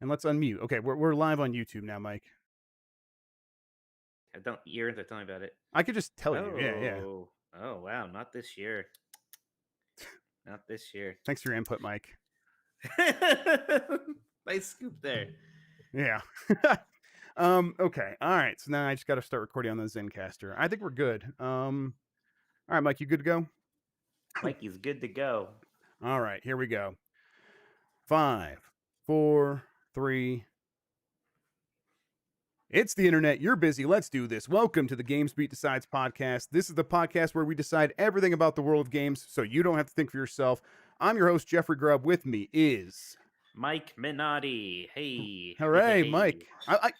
And let's unmute. Okay, we're live on YouTube now, Mike. You're to tell me about it. I could just tell you. Yeah, yeah. Oh wow, not this year. Not this year. Thanks for your input, Mike. Nice scoop there. Yeah. Okay. All right. So now I just got to start recording on the Zencaster. I think we're good. All right, Mike, you good to go? Mikey's good to go. All right, here we go. 5, 4, 3. It's the internet. You're busy. Let's do this. Welcome to the Games Beat Decides podcast. This is the podcast where we decide everything about the world of games so you don't have to think for yourself. I'm your host, Jeffrey Grubb. With me is Mike Minotti. Hey. Hooray, Hey. Mike.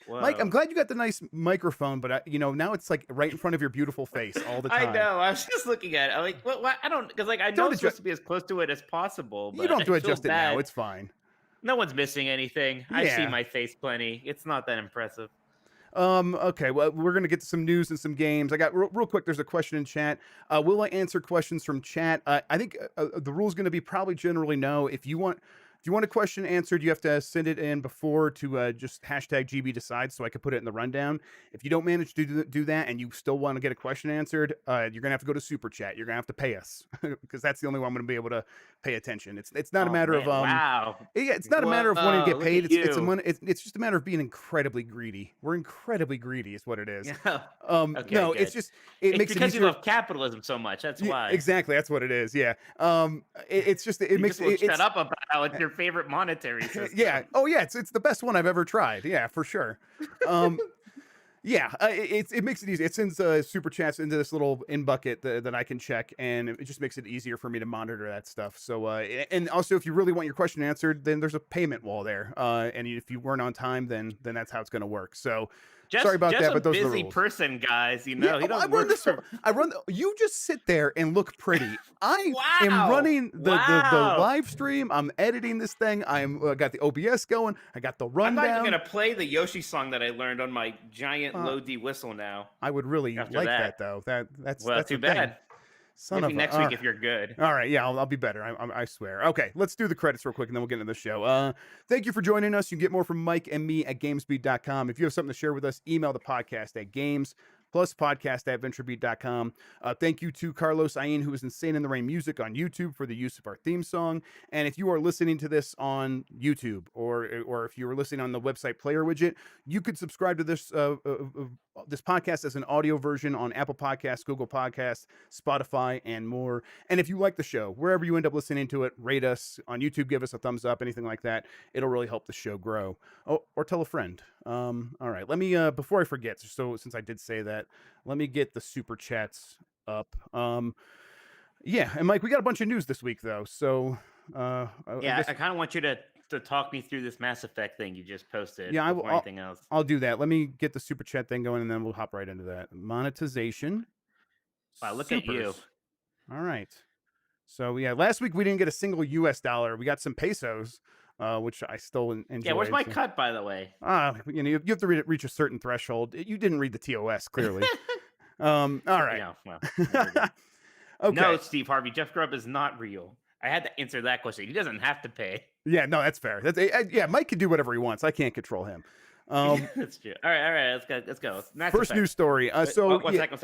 Mike, I'm glad you got the nice microphone, but now it's like right in front of your beautiful face all the time. I know. I was just looking at it. I'm like, what? I don't, because I know it's supposed to be as close to it as possible. But you don't have to adjust it bad. now. It's fine. No one's missing anything. Yeah. I see my face plenty. It's not that impressive. Okay, well, we're going to get to some news and some games. I got real quick. There's a question in chat. Will I answer questions from chat? I think the rule is going to be probably generally no. If you want a question answered, you have to send it in before to just hashtag GB decides so I could put it in the rundown. If you don't manage to do that and you still want to get a question answered, you're going to have to go to Super Chat. You're going to have to pay us because that's the only way I'm going to be able to pay attention. It's not a matter of wow. Yeah, it's not a matter of wanting to get paid. It's just a matter of being incredibly greedy. We're incredibly greedy, is what it is. Okay, no, good. it's just it's makes because it you love capitalism so much. That's why. Exactly, that's what it is. Yeah. It's just it you makes just shut up about how it's your favorite monetary system. Yeah. Oh yeah, it's the best one I've ever tried. Yeah, for sure. Yeah, it makes it easy. It sends super chats into this little in bucket that I can check, and it just makes it easier for me to monitor that stuff. So, and also, if you really want your question answered, then there's a payment wall there. And if you weren't on time, then that's how it's going to work. So, sorry about that, but those are the rules. Busy person, guys. You know, yeah, he doesn't work for... You just sit there and look pretty. I wow. am running the live stream. I'm editing this thing. I'm got the OBS going. I got the rundown. I'm not even gonna play the Yoshi song that I learned on my giant low D whistle now. I would really like that though. That's too bad. Maybe next week if you're good. All right, yeah, I'll be better. I swear. Okay, let's do the credits real quick, and then we'll get into the show. Thank you for joining us. You can get more from Mike and me at gamesbeat.com. If you have something to share with us, email the podcast at games plus podcast at venturebeat.com. Thank you to Carlos Ayin, who is Insane in the Rain Music on YouTube, for the use of our theme song. And if you are listening to this on YouTube, or if you are listening on the website player widget, you could subscribe to this podcast as an audio version on Apple Podcasts, Google Podcasts, Spotify, and more. And if you like the show, wherever you end up listening to it, rate us on YouTube, give us a thumbs up, anything like that. It'll really help the show grow. Oh, or tell a friend. All right, let me before I forget, so since I did say that, let me get the super chats up. Yeah, and Mike, we got a bunch of news this week though, so I kind of want you to talk me through this Mass Effect thing you just posted. Yeah, anything else. I'll do that. Let me get the super chat thing going, and then we'll hop right into that. Monetization. Wow, look at you. All right. So yeah, last week we didn't get a single US dollar. We got some pesos, which I still enjoy. Yeah, where's my cut, by the way? You have to reach a certain threshold. You didn't read the TOS clearly. All right. Yeah, well, okay. No, Steve Harvey, Jeff Grubb is not real. I had to answer that question. He doesn't have to pay. Yeah, no, that's fair. Yeah, Mike can do whatever he wants. I can't control him. That's true. All right, let's go. First news story. One second.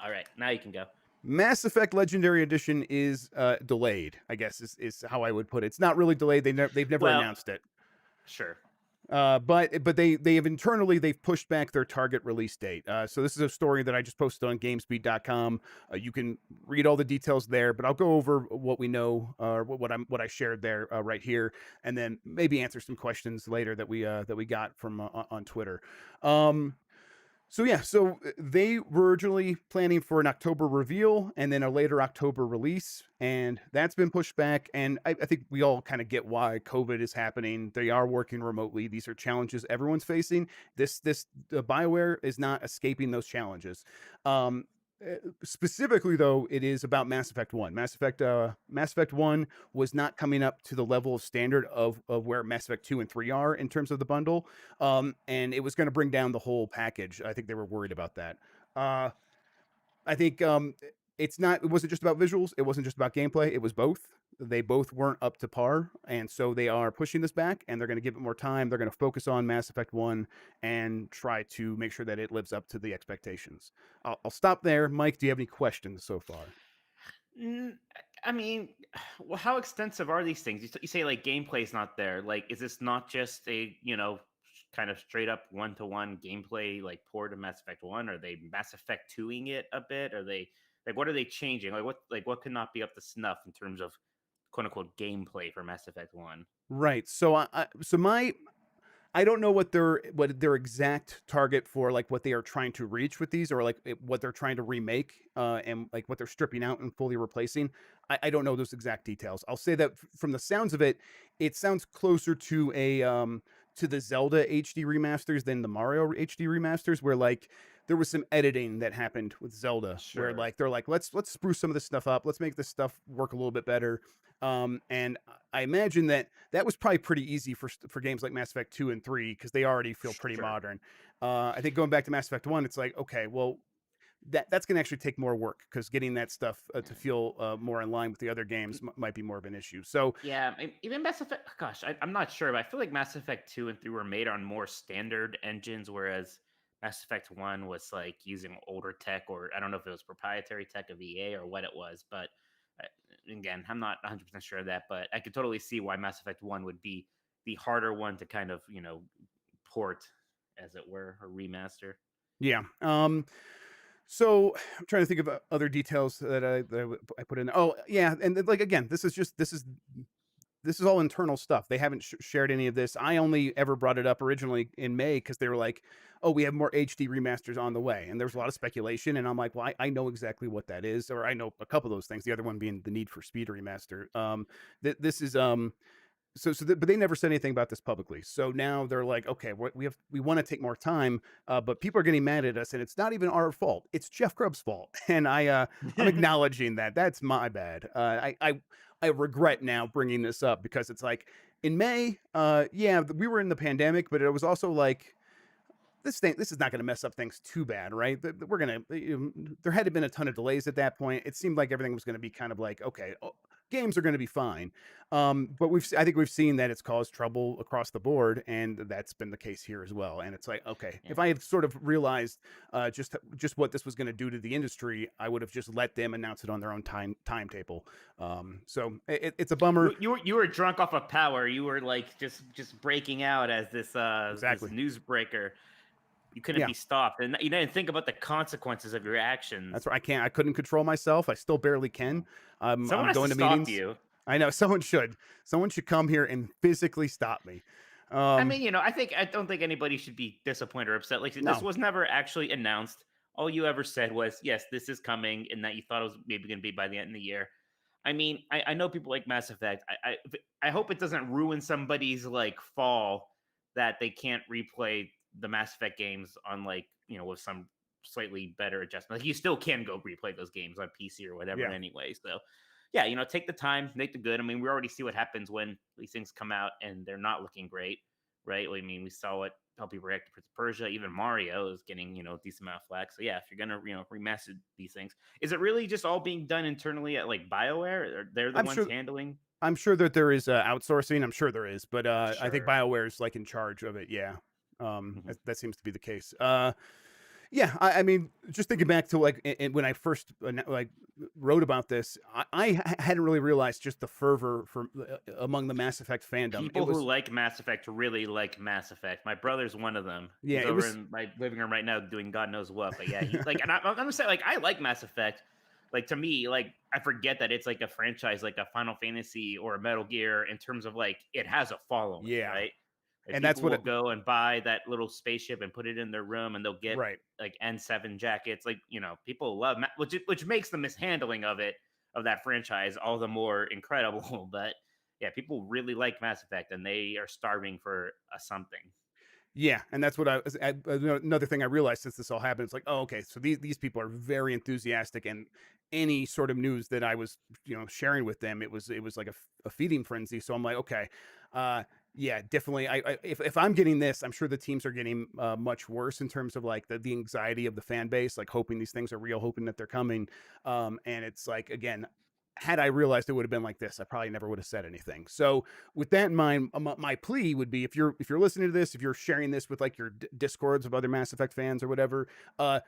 All right, now you can go. Mass Effect Legendary Edition is delayed, I guess is how I would put it. It's not really delayed. They've never announced it. Sure. But they've pushed back their target release date. So this is a story that I just posted on gamesbeat.com. You can read all the details there, but I'll go over what we know, what I shared there right here, and then maybe answer some questions later that we got from on Twitter. So they were originally planning for an October reveal and then a later October release, and that's been pushed back. And I think we all kind of get why. COVID is happening. They are working remotely. These are challenges everyone's facing. This BioWare is not escaping those challenges. Specifically, though, it is about Mass Effect 1. Mass Effect 1 was not coming up to the level of standard of where Mass Effect 2 and 3 are in terms of the bundle. And it was going to bring down the whole package. I think they were worried about that. I think it wasn't just about visuals. It wasn't just about gameplay. It was both. they both weren't up to par, and so they are pushing this back, and they're going to give it more time. They're going to focus on Mass Effect 1 and try to make sure that it lives up to the expectations. I'll stop there. Mike, do you have any questions so far? Mm, I mean, well, how extensive are these things? You say like gameplay's not there. Like, is this not just a kind of straight up one-to-one gameplay like port of Mass Effect One? Are they Mass Effect 2ing it a bit? Are they like what are they changing? Like what could not be up to snuff in terms of quote unquote gameplay for Mass Effect One? Right. So I don't know what their exact target for like what they are trying to reach with these, or like what they're trying to remake, and like what they're stripping out and fully replacing. I don't know those exact details. I'll say that from the sounds of it, it sounds closer to a to the Zelda HD remasters than the Mario HD remasters, where like there was some editing that happened with Zelda, where Sure. like they're like let's spruce some of this stuff up, let's make this stuff work a little bit better. And I imagine that was probably pretty easy for games like Mass Effect 2 and 3 because they already feel pretty Sure. modern. I think going back to Mass Effect 1, it's like, okay, well, that's going to actually take more work because getting that stuff to feel more in line with the other games might be more of an issue. So, Yeah, even Mass Effect. Gosh, I'm not sure, but I feel like Mass Effect 2 and 3 were made on more standard engines, whereas Mass Effect 1 was like using older tech, or I don't know if it was proprietary tech of EA or what it was. But uh, again, I'm not 100% sure of that, but I could totally see why Mass Effect 1 would be the harder one to kind of, port, as it were, or remaster. yeah. So I'm trying to think of other details I put in. Oh, yeah, and like again, this is all internal stuff. They haven't shared any of this. I only ever brought it up originally in May because they were like, "Oh, we have more HD remasters on the way," and there's a lot of speculation. And I'm like, "Well, I know exactly what that is, or I know a couple of those things. The other one being the Need for Speed remaster. This is but they never said anything about this publicly. So now they're like, okay, we want to take more time, but people are getting mad at us, and it's not even our fault. It's Jeff Grubb's fault, and I'm acknowledging that. That's my bad. I regret now bringing this up because it's like in May, yeah, we were in the pandemic, but it was also like this is not going to mess up things too bad, right? We're gonna there had been a ton of delays at that point. It seemed like everything was going to be kind of like okay, games are going to be fine. But I think we've seen that it's caused trouble across the board, and that's been the case here as well. And it's like okay, Yeah. if I had sort of realized just what this was going to do to the industry, I would have just let them announce it on their own timetable. So it's a bummer. You were drunk off of power. You were like just breaking out as this Exactly. newsbreaker. You couldn't Yeah. be stopped, and you didn't think about the consequences of your That's actions. right. I couldn't control myself. I still barely can. Someone I'm has to going to stop meetings. you. I know someone should. Someone should come here and physically stop me. I Um, mean, I don't think anybody should be disappointed or upset. Like this no. was never actually announced. All you ever said was, "Yes, this is coming," and that you thought it was maybe going to be by the end of the year. I mean, I know people like Mass Effect. I hope it doesn't ruin somebody's like fall that they can't replay the Mass Effect games on like with some slightly better adjustment. Like you still can go replay those games on PC or whatever Yeah. anyway. So yeah, take the time, make the good. I mean, we already see what happens when these things come out and they're not looking great, right? I mean, we saw how people react to Prince of Persia. Even Mario is getting a decent amount of flack. So yeah, if you're gonna remaster these things, is it really just all being done internally at like BioWare? Or they're the I'm ones sure. handling? I'm sure that there is outsourcing. I'm sure there is, but I think Sure. BioWare is like in charge of it. Yeah. Mhm. That seems to be the case. Yeah, I mean, just thinking back to like when I first like wrote about this, I hadn't really realized just the fervor for among the Mass Effect fandom. It People who was like Mass Effect really like Mass Effect. My brother's one of them. yeah, He's it over was in my living room right now doing God knows what. But yeah, he like, and I'm gonna say like I like Mass Effect. Like to me, like I forget that it's like a franchise, like a Final Fantasy or a Metal Gear, in terms of like it has a following, yeah, right? Like and that's people what will it, go and buy that little spaceship and put it in their room, and they'll get right. like N7 jackets. Like people love which makes the mishandling of that franchise all the more incredible. But yeah, people really like Mass Effect, and they are starving for a something. Yeah, and that's what I was. Another thing I realized since this all happened, it's like, oh, okay, so these people are very enthusiastic, and any sort of news that I was, sharing with them, it was like a feeding frenzy. So I'm like, okay, uh, yeah, definitely. If I'm getting this, I'm sure the teams are getting much worse in terms of like the anxiety of the fan base, like hoping these things are real, hoping that they're coming. And it's like again, had I realized it would have been like this, I probably never would have said anything. So with that in mind, my plea would be if you're listening to this, if you're sharing this with like your discords of other Mass Effect fans or whatever, uh,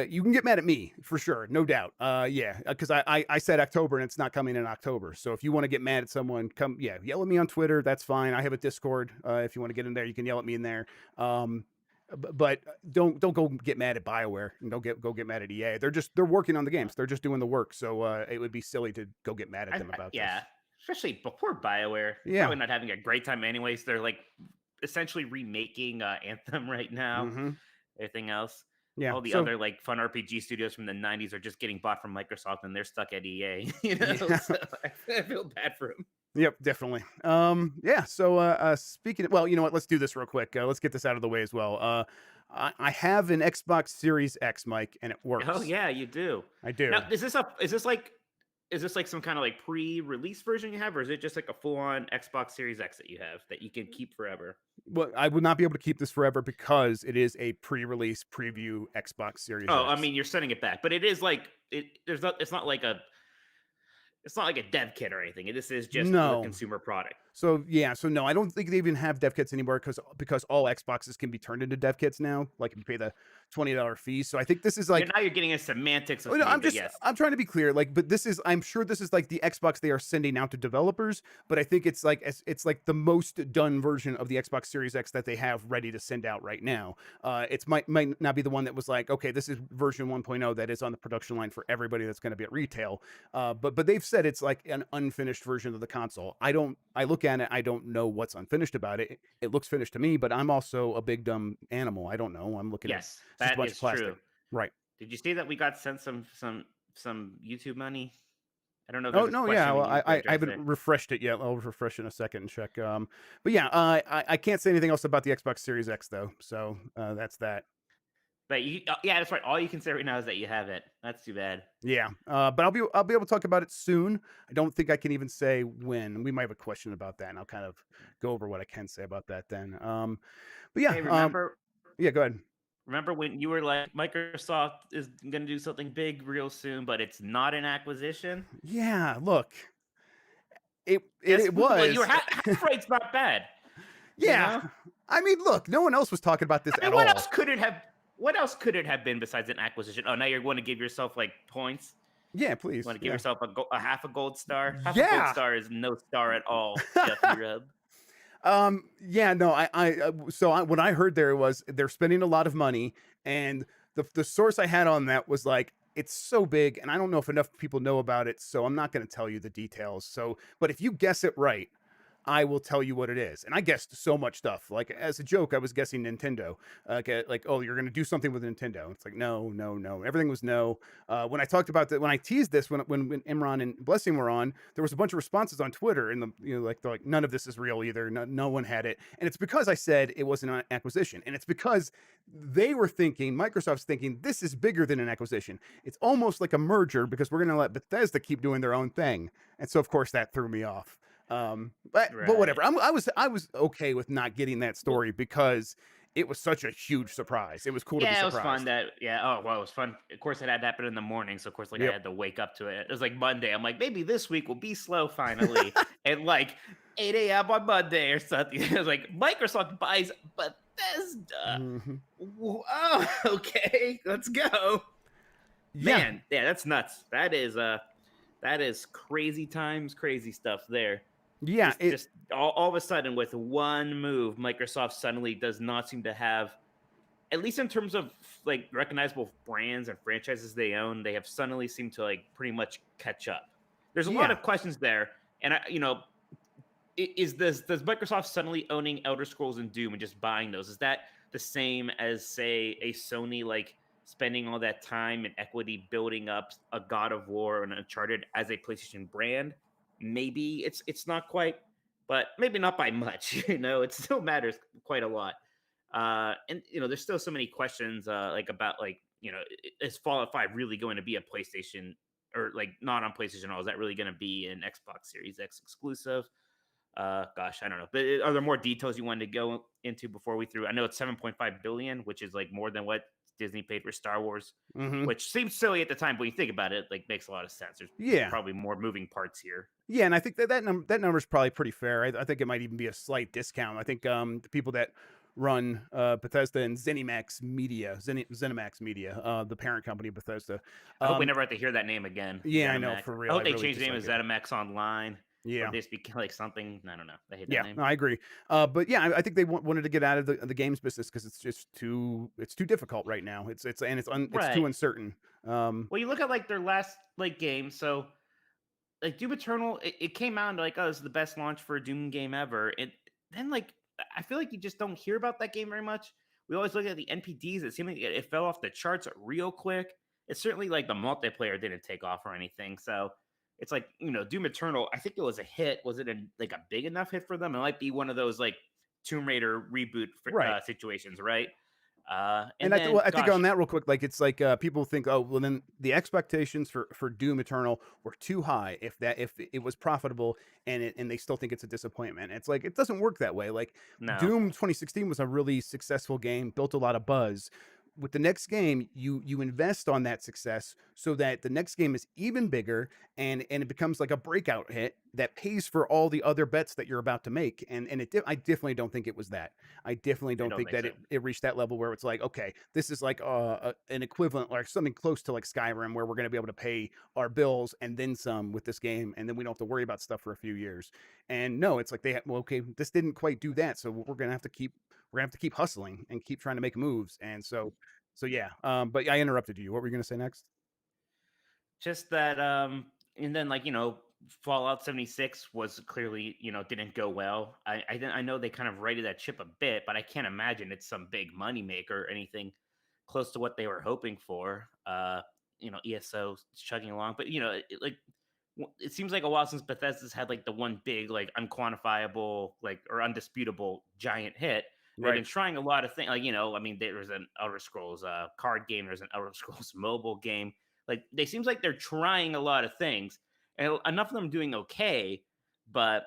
you can get mad at me for sure, no doubt. Yeah, because I said October and it's not coming in October. So if you want to get mad at someone, come yell at me on Twitter. That's fine. I have a Discord. If you want to get in there, you can yell at me in there. But don't go get mad at BioWare and don't go get mad at EA. They're working on the games. They're just doing the work. So it would be silly to go get mad at them about Yeah, this. especially before BioWare, they're Yeah. probably not having a great time anyways. They're like essentially remaking Anthem right now. Hmm. Everything else, Yeah. all the So other like fun RPG studios from the '90s are just getting bought from Microsoft, and they're stuck at EA. yeah. So I feel bad for them. Yep, definitely. Yeah. So, speaking of, well, you know what? Let's do this real quick. Let's get this out of the way as well. I have an Xbox Series X, Mike, and it Oh works. yeah, you do. I Now, do. is this like some kind of like pre-release version you have, or is it just like a full-on Xbox Series X that you have that you can keep forever? Well, I would not be able to keep this forever because it is a pre-release preview Xbox Series Oh, I X. mean, you're sending it back, but it is like it. There's not. It's not like a dev kit or anything. This is just the No. consumer product. So yeah, so no, I don't think they even have dev kits anymore because all Xboxes can be turned into dev kits now. Like if you pay the $20 fee. So I think this is Yeah, like now you're getting into semantics oh, with no, me, but yes. I'm trying to be clear. Like, but this is I'm sure this is like the Xbox they are sending out to developers, but I think it's like the most done version of the Xbox Series X that they have ready to send out right now. It's might not be the one that was like, okay, this is version 1.0 that is on the production line for everybody that's going to be at retail. But they've said it's like an unfinished version of the console. I look at it, I don't know what's unfinished about it. It looks finished to me, but I'm also a big dumb animal. I don't know. I'm looking at Yes, it's just a that bunch of is plastic. true. Right. Did you see that we got sent some YouTube money? I don't know if Oh there's a no, yeah. question we Well, need to I address haven't there. refreshed it yet. I'll refresh in a second and check. But yeah, I can't say anything else about the Xbox Series X though. So that's that. But yeah, that's right. All you can say right now is that you have it. That's too bad. Yeah. But I'll be able to talk about it soon. I don't think I can even say when. We might have a question about that, and I'll kind of go over what I can say about that then. But yeah. Hey, remember Yeah. Go ahead. remember when you were like Microsoft is going to do something big real soon, but it's not an acquisition? Yeah. Look, Guess it well, you was. were half right's not bad. You Yeah. know, I mean, look, no one else was talking about this I at mean, what else all. could it have? What else could it have been besides an acquisition? Oh, now you're going to give yourself like points. Yeah. You want Please. to give Yeah. yourself a half a gold star? Half a gold Yeah. star is no star at all, Jeffy Rub. Yeah, no, when I heard there was they're spending a lot of money, and the source I had on that was like it's so big, and I don't know if enough people know about it, so I'm not going to tell you the details. So, but if you guess it right, I will tell you what it is. And I guessed so much stuff. Like as a joke, I was guessing Nintendo. Oh, you're gonna do something with Nintendo. It's like no, no, no. Everything was no. When I talked about that, when I teased this, when Imran and Blessing were on, there was a bunch of responses on Twitter, and they're like none of this is real either. No one had it, and it's because I said it wasn't an acquisition, and it's because they were thinking Microsoft's thinking this is bigger than an acquisition. It's almost like a merger because we're gonna let Bethesda keep doing their own thing, and so of course that threw me off. But Right. whatever. I was okay with not getting that Well, story because it was such a huge surprise. It was cool to be yeah, it was fun surprised. that yeah, oh well, it was fun. Of course it had to happen in the morning, so of course like I Yep. had to wake up to it. It was like Monday. I'm like, maybe this week will be slow finally. And like 8 a.m. on Monday or something. It was like Microsoft buys Bethesda. Mhm. Oh, okay, let's go. Yeah, Man, yeah, that's nuts. That is crazy times, crazy stuff there. yeah. Just all of a sudden with one move, Microsoft suddenly does not seem to have, at least in terms of like recognizable brands and franchises they own, they have suddenly seemed to like pretty much catch up. There's a lot Yeah, of questions there, and is this does Microsoft suddenly owning Elder Scrolls and Doom and just buying those? Is that the same as say a Sony like spending all that time and equity building up a God of War and Uncharted as a PlayStation brand? Maybe it's not quite, but maybe not by much. It still matters quite a lot. And there's still so many questions like about like is Fallout 5 really going to be a PlayStation or like not on PlayStation at all? Is that really going to be an Xbox Series X exclusive? Gosh, I don't know. But are there more details you wanted to go into before we threw? I know it's 7.5 billion, which is like more than what Disney paid for Star Wars, Hmm. which seems silly at the time, but when you think about it, like makes a lot of sense. There's Yeah. probably more moving parts here. Yeah, and I think that number is probably pretty fair. I think it might even be a slight discount. I think the people that run Bethesda and ZeniMax Media, the parent company of Bethesda. I hope we Um, never have to hear that name again, yeah, I know ZeniMax. for I real. I hope they really change the name to dislike it. ZeniMax Online, or Yeah, they just become like something. I don't know. I hate that yeah, name. no, I agree. But yeah, I think they wanted to get out of the games business because it's just too difficult right now. It's too Right. uncertain. Um, Well, you look at like their last like game. So like Doom Eternal, it came out and like, oh, this is the best launch for a Doom game ever. And then like I feel like you just don't hear about that game very much. We always look at the NPDs. It seemed like it fell off the charts real quick. It's certainly like the multiplayer didn't take off or anything. So it's like, Doom Eternal, I think it was a hit. Was it like a big enough hit for them? It might be one of those like Tomb Raider reboot right. situations, right? And And then, I think gosh, on that real quick, like it's like people think, oh, well, then the expectations for Doom Eternal were too high. If it was profitable and they still think it's a disappointment, it's like it doesn't work that way. Like no, Doom 2016 was a really successful game, built a lot of buzz. With the next game, you invest on that success so that the next game is even bigger and it becomes like a breakout hit that pays for all the other bets that you're about to make. I definitely don't think it was that. I definitely I don't don't think think that so. it reached that level where it's like, okay, this is like an equivalent, like something close to like Skyrim, where we're going to be able to pay our bills and then some with this game, and then we don't have to worry about stuff for a few years. And no, it's like well, okay, this didn't quite do that, so we're gonna have to keep hustling and keep trying to make moves. And so yeah. But I interrupted you. What were you going to say next? Just that, and then like Fallout 76 was clearly didn't go well. I know they kind of righted that ship a bit, but I can't imagine it's some big money maker or anything close to what they were hoping for. ESO chugging along, but it seems like a while since Bethesda's had like the one big like unquantifiable like or undisputable giant hit. They've Right. been trying a lot of things, like I mean, there was an Elder Scrolls card game, there's an Elder Scrolls mobile game. Like they seems like they're trying a lot of things, and enough of them doing okay. But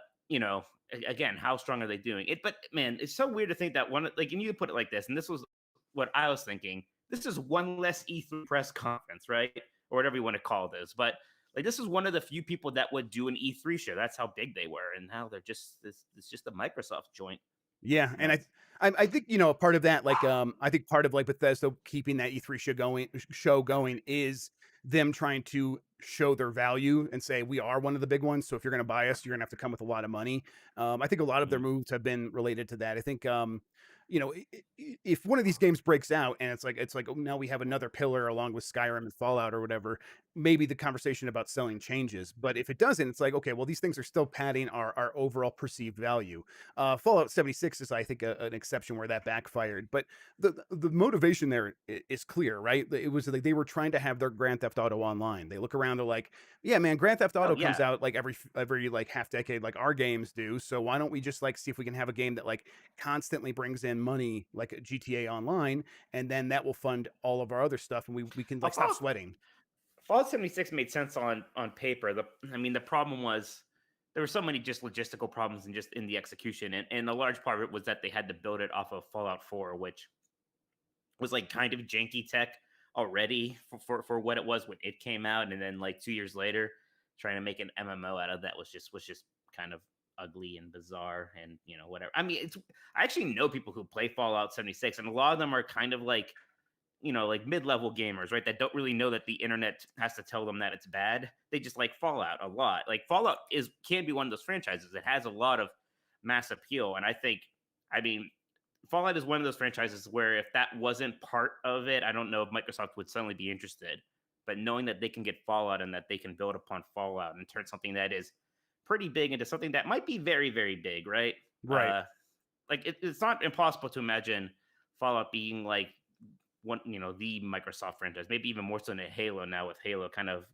again, how strong are they doing it? But man, it's so weird to think that one like, and you put it like this, and this was what I was thinking. This is one less E3 press conference, right, or whatever you want to call this. But like this is one of the few people that would do an E3 show. That's how big they were, and now they're just this. It's just a Microsoft joint. Yeah, It's and nuts. I think part of that, like I think part of like Bethesda keeping that E3 show going is them trying to show their value and say we are one of the big ones. So if you're going to buy us, you're going to have to come with a lot of money. I think a lot of their Mhm. moves have been related to that. I think if one of these games breaks out and it's like, oh, now we have another pillar along with Skyrim and Fallout or whatever, maybe the conversation about selling changes. But if it doesn't, it's like, okay, well, these things are still padding our overall perceived value. Fallout 76 is, I think, an exception where that backfired. But the motivation there is clear, right? It was like they were trying to have their Grand Theft Auto Online. They look around, they're like, yeah, man, Grand Theft Oh Auto comes yeah. out like every like half decade, like our games do. So why don't we just like see if we can have a game that like constantly brings in money, like a GTA Online, and then that will fund all of our other stuff, and we can Uh, like stop Fallout, sweating. Fallout 76 made sense on paper. I mean, the problem was there were so many just logistical problems and just in the execution, and a large part of it was that they had to build it off of Fallout 4, which was like kind of janky tech already for what it was when it came out, and then like 2 years later, trying to make an MMO out of that was just kind of ugly and bizarre, and whatever. I mean, it's I actually know people who play Fallout 76, and a lot of them are kind of like like mid-level gamers, right? That don't really know that the internet has to tell them that it's bad. They just like Fallout a lot. Like Fallout can be one of those franchises. It has a lot of mass appeal, and I mean, Fallout is one of those franchises where if that wasn't part of it, I don't know if Microsoft would suddenly be interested. But knowing that they can get Fallout and that they can build upon Fallout and turn something that is pretty big into something that might be very, very big, right? Right. Uh, like it's not impossible to imagine Fallout being like the Microsoft franchise, maybe even more so than Halo now, with Halo kind of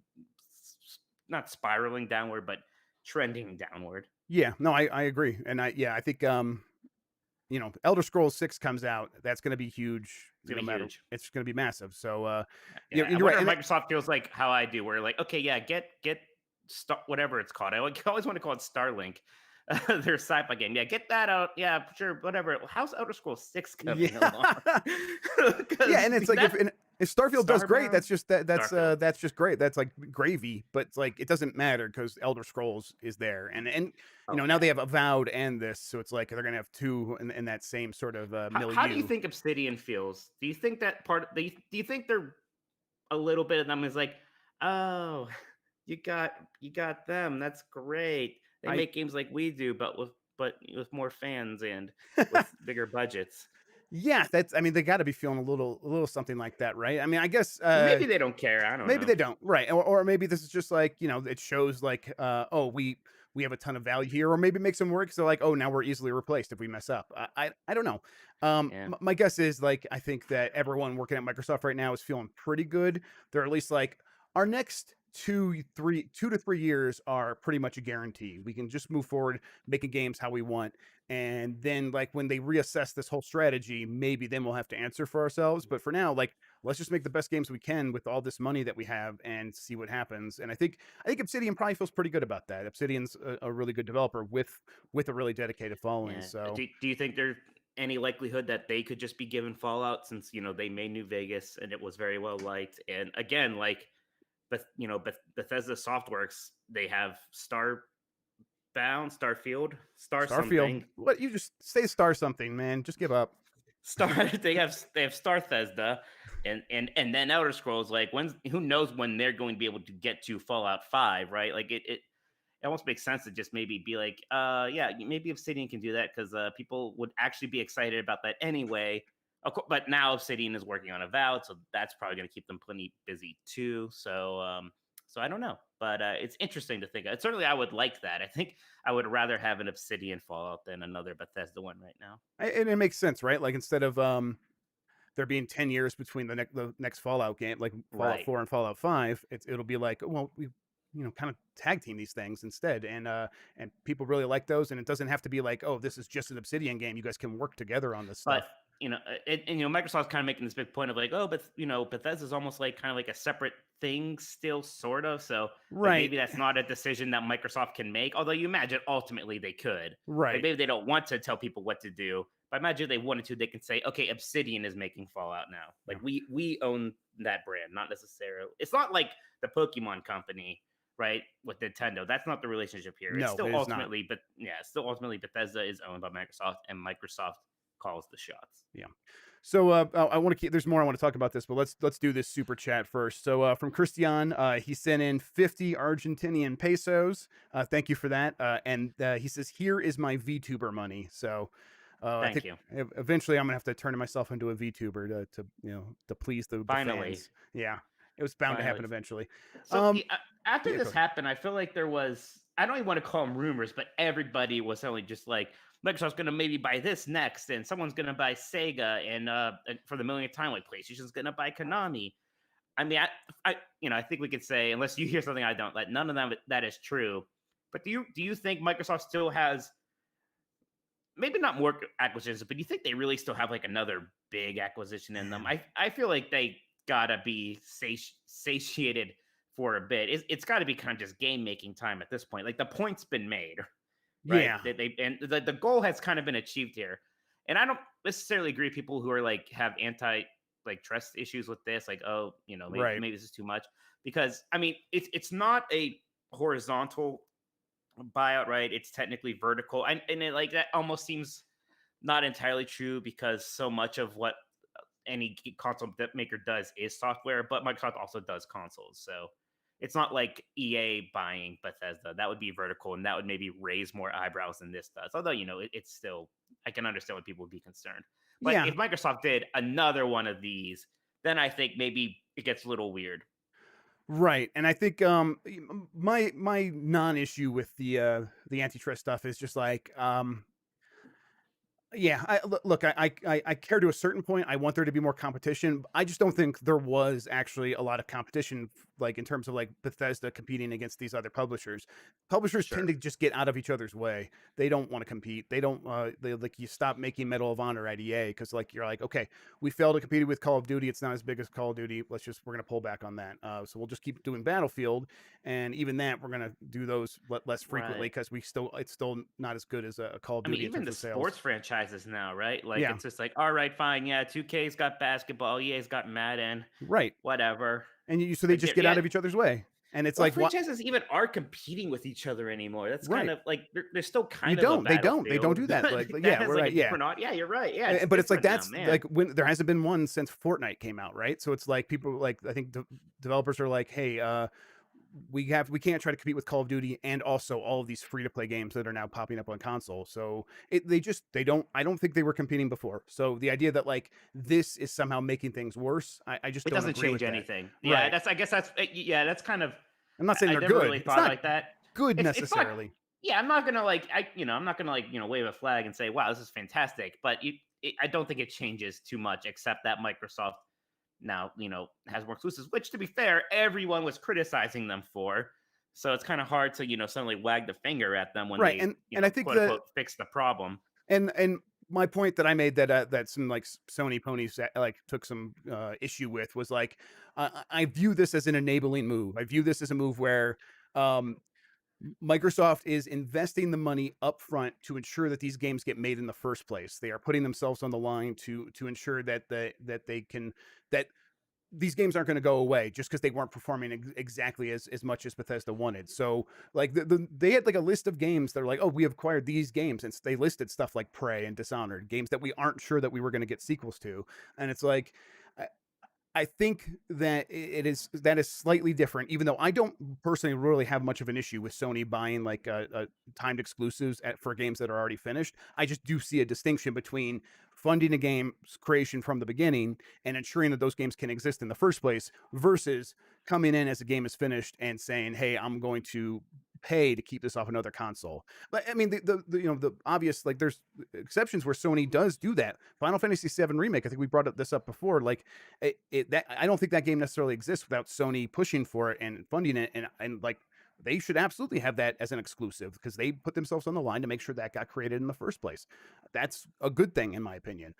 not spiraling downward, but trending downward. Yeah. No, I agree, and I think Elder Scrolls 6 comes out, that's going to be huge. It's gonna No be matter, huge. it's going to be massive. So Yeah, I you're right. wonder if And Microsoft feels like how I do, where like, okay, yeah, get whatever it's called. I always want to call it Starlink, their sci-fi game. Yeah, get that out. Yeah, sure, whatever. How's Elder Scrolls 6 coming Yeah. along? Yeah, Because and it's like that if Starfield does great, Starbound, Starfield. that's just great. That's like gravy, but it's like it doesn't matter because Elder Scrolls is there, and Oh now they yeah. have Avowed and this, so it's like they're gonna have two in that same sort of How do you milieu. think Obsidian feels? Do you think that do you think they're a little bit of them is like, "Oh, you got them. That's great. They I make games like we do, but with more fans and with bigger budgets." Yeah, that's I mean they got to be feeling a little something like that, right? I mean, I guess Maybe they don't care. I don't maybe know. they don't, right? Or maybe this is just like it shows like oh we have a ton of value here, or maybe it makes them work. So like oh now we're easily replaced if we mess up. I don't know. Yeah. My guess is like I think that everyone working at Microsoft right now is feeling pretty good. They're at least like our next 2 to 3 years are pretty much a guarantee. We can just move forward making games how we want, and then like when they reassess this whole strategy, maybe then we'll have to answer for ourselves. But for now, like let's just make the best games we can with all this money that we have and see what happens. And I think Obsidian probably feels pretty good about that. Obsidian's a really good developer with a really dedicated following. Yeah. So Do you think there's any likelihood that they could just be given Fallout since, they made New Vegas and it was very well liked? And again, like Bethesda Softworks, they have Starfield, Star Starfield, something. what you just say star something, man. Just give up. Star they have Star Thesda and then Elder Scrolls. Like who knows when they're going to be able to get to Fallout 5, right? Like it almost makes sense to just maybe be like, yeah, maybe Obsidian can do that because people would actually be excited about that anyway. But now Obsidian is working on Avowed, so that's probably going to keep them plenty busy too. So I don't know, but it's interesting to think. Certainly, I would like that. I think I would rather have an Obsidian Fallout than another Bethesda one right now. And it makes sense, right? Like instead of there being 10 years between the next Fallout game, like Fallout Right. 4 and Fallout 5, it'll be like, well, we kind of tag team these things instead, and people really like those, and it doesn't have to be like, oh, this is just an Obsidian game. You guys can work together on this But stuff. Microsoft's kind of making this big point of like, oh, but Bethesda's almost like kind of like a separate thing still, sort of. So like Right, maybe that's not a decision that Microsoft can make. Although you imagine ultimately they could. Like right. maybe they don't want to tell people what to do. But imagine if they wanted to, they can say, okay, Obsidian is making Fallout now. Yeah. Like we own that brand, not necessarily. It's not like the Pokemon company, right? With Nintendo. That's not the relationship here. It's No, still it is not. ultimately, but yeah, still ultimately Bethesda is owned by Microsoft and Microsoft calls the shots. Yeah. So I want to keep. There's more I want to talk about this, but let's do this super chat first. So from Christian, he sent in 50 Argentinian pesos. Thank you for that. And he says, "Here is my VTuber money." So I Thank think you. eventually I'm gonna have to turn myself into a VTuber to please the Finally, fans. Yeah, it was bound to finally. happen eventually. So Um, after yeah, go this ahead. happened, I feel like there was, I don't even want to call them rumors, but everybody was suddenly just like, Microsoft's going to maybe buy this next, and someone's going to buy Sega, and for the millionth time, like PlayStation's going to buy Konami. I mean, I think we could say, unless you hear something I don't, like none of them that is true. But do you think Microsoft still has maybe not more acquisitions, but do you think they really still have like another big acquisition in them? I feel like they gotta be satiated for a bit. It's got to be kind of just game making time at this point. Like the point's been made, right? Yeah, And the goal has kind of been achieved here. And I don't necessarily agree with people who are like have anti like trust issues with this, like oh right. maybe this is too much because I mean it's not a horizontal buyout, right? It's technically vertical, and it, like that almost seems not entirely true because so much of what any console maker does is software, but Microsoft also does consoles. So it's not like EA buying Bethesda. That would be vertical, and that would maybe raise more eyebrows than this does. Although it's still, I can understand why people would be concerned. But Yeah, if Microsoft did another one of these, then I think maybe it gets a little weird. right. And I think my non issue with the antitrust stuff is just like Yeah, look, I care to a certain point. I want there to be more competition. I just don't think there was actually a lot of competition, like in terms of like Bethesda competing against these other publishers. Publishers tend Sure. to just get out of each other's way. They don't want to compete. They don't. They like you stop making Medal of Honor at EA because like you're like, okay, we failed to compete with Call of Duty. It's not as big as Call of Duty. We're gonna pull back on that. So we'll just keep doing Battlefield, and even that we're gonna do those less frequently Right. because it's still not as good as a Call of I mean, Duty in even terms the of sales. sports franchises now, right? Like Yeah, it's just like, all right, fine, yeah, 2K's got basketball, EA's got Madden, right. whatever. And so they Like, just get out yeah, of each other's way. And it's what like, what? franchises even are competing with each other anymore? That's kind Right. of like they're still You kind of a don't. They don't battlefield do that. that Yeah, has we're like right. a Yeah. different Yeah, you're right. Yeah, it's But it's like different now, that's man. like when there hasn't been one since Fortnite came out, right? So it's like people like I think developers are like, hey, we can't try to compete with Call of Duty and also all of these free to play games that are now popping up on console. So they don't I don't think they were competing before. So the idea that like this is somehow making things worse, I just It don't doesn't agree change with that. anything. Yeah, Right. that's I guess that's yeah, that's kind of I'm not saying I they're never really good. It's thought not like that. good It's not. necessarily. Yeah, I'm not gonna like I'm not gonna like wave a flag and say wow this is fantastic, but I don't think it changes too much except that Microsoft now has more exclusives, which to be fair, everyone was criticizing them for. So it's kind of hard to suddenly wag the finger at them when Right. they And I think quote unquote fix the problem. and my point that I made that some like Sony ponies like took some issue with was like I view this as an enabling move. I view this as a move where um, Microsoft is investing the money up front to ensure that these games get made in the first place. They are putting themselves on the line to ensure that they can that these games aren't going to go away just because they weren't performing exactly as much as Bethesda wanted. So like they had like a list of games that are like, oh, we have acquired these games, and they listed stuff like Prey and Dishonored, games that we aren't sure that we were going to get sequels to, and it's like. I think that that is slightly different, even though I don't personally really have much of an issue with Sony buying like timed exclusives for games that are already finished. I just do see a distinction between funding a game's creation from the beginning and ensuring that those games can exist in the first place versus coming in as a game is finished and saying, "Hey, I'm going to pay to keep this off another console." But I mean, the obvious like there's exceptions where Sony does do that. Final Fantasy VII remake. I think we brought this up before. Like that I don't think that game necessarily exists without Sony pushing for it and funding it, and like they should absolutely have that as an exclusive because they put themselves on the line to make sure that got created in the first place. That's a good thing in my opinion.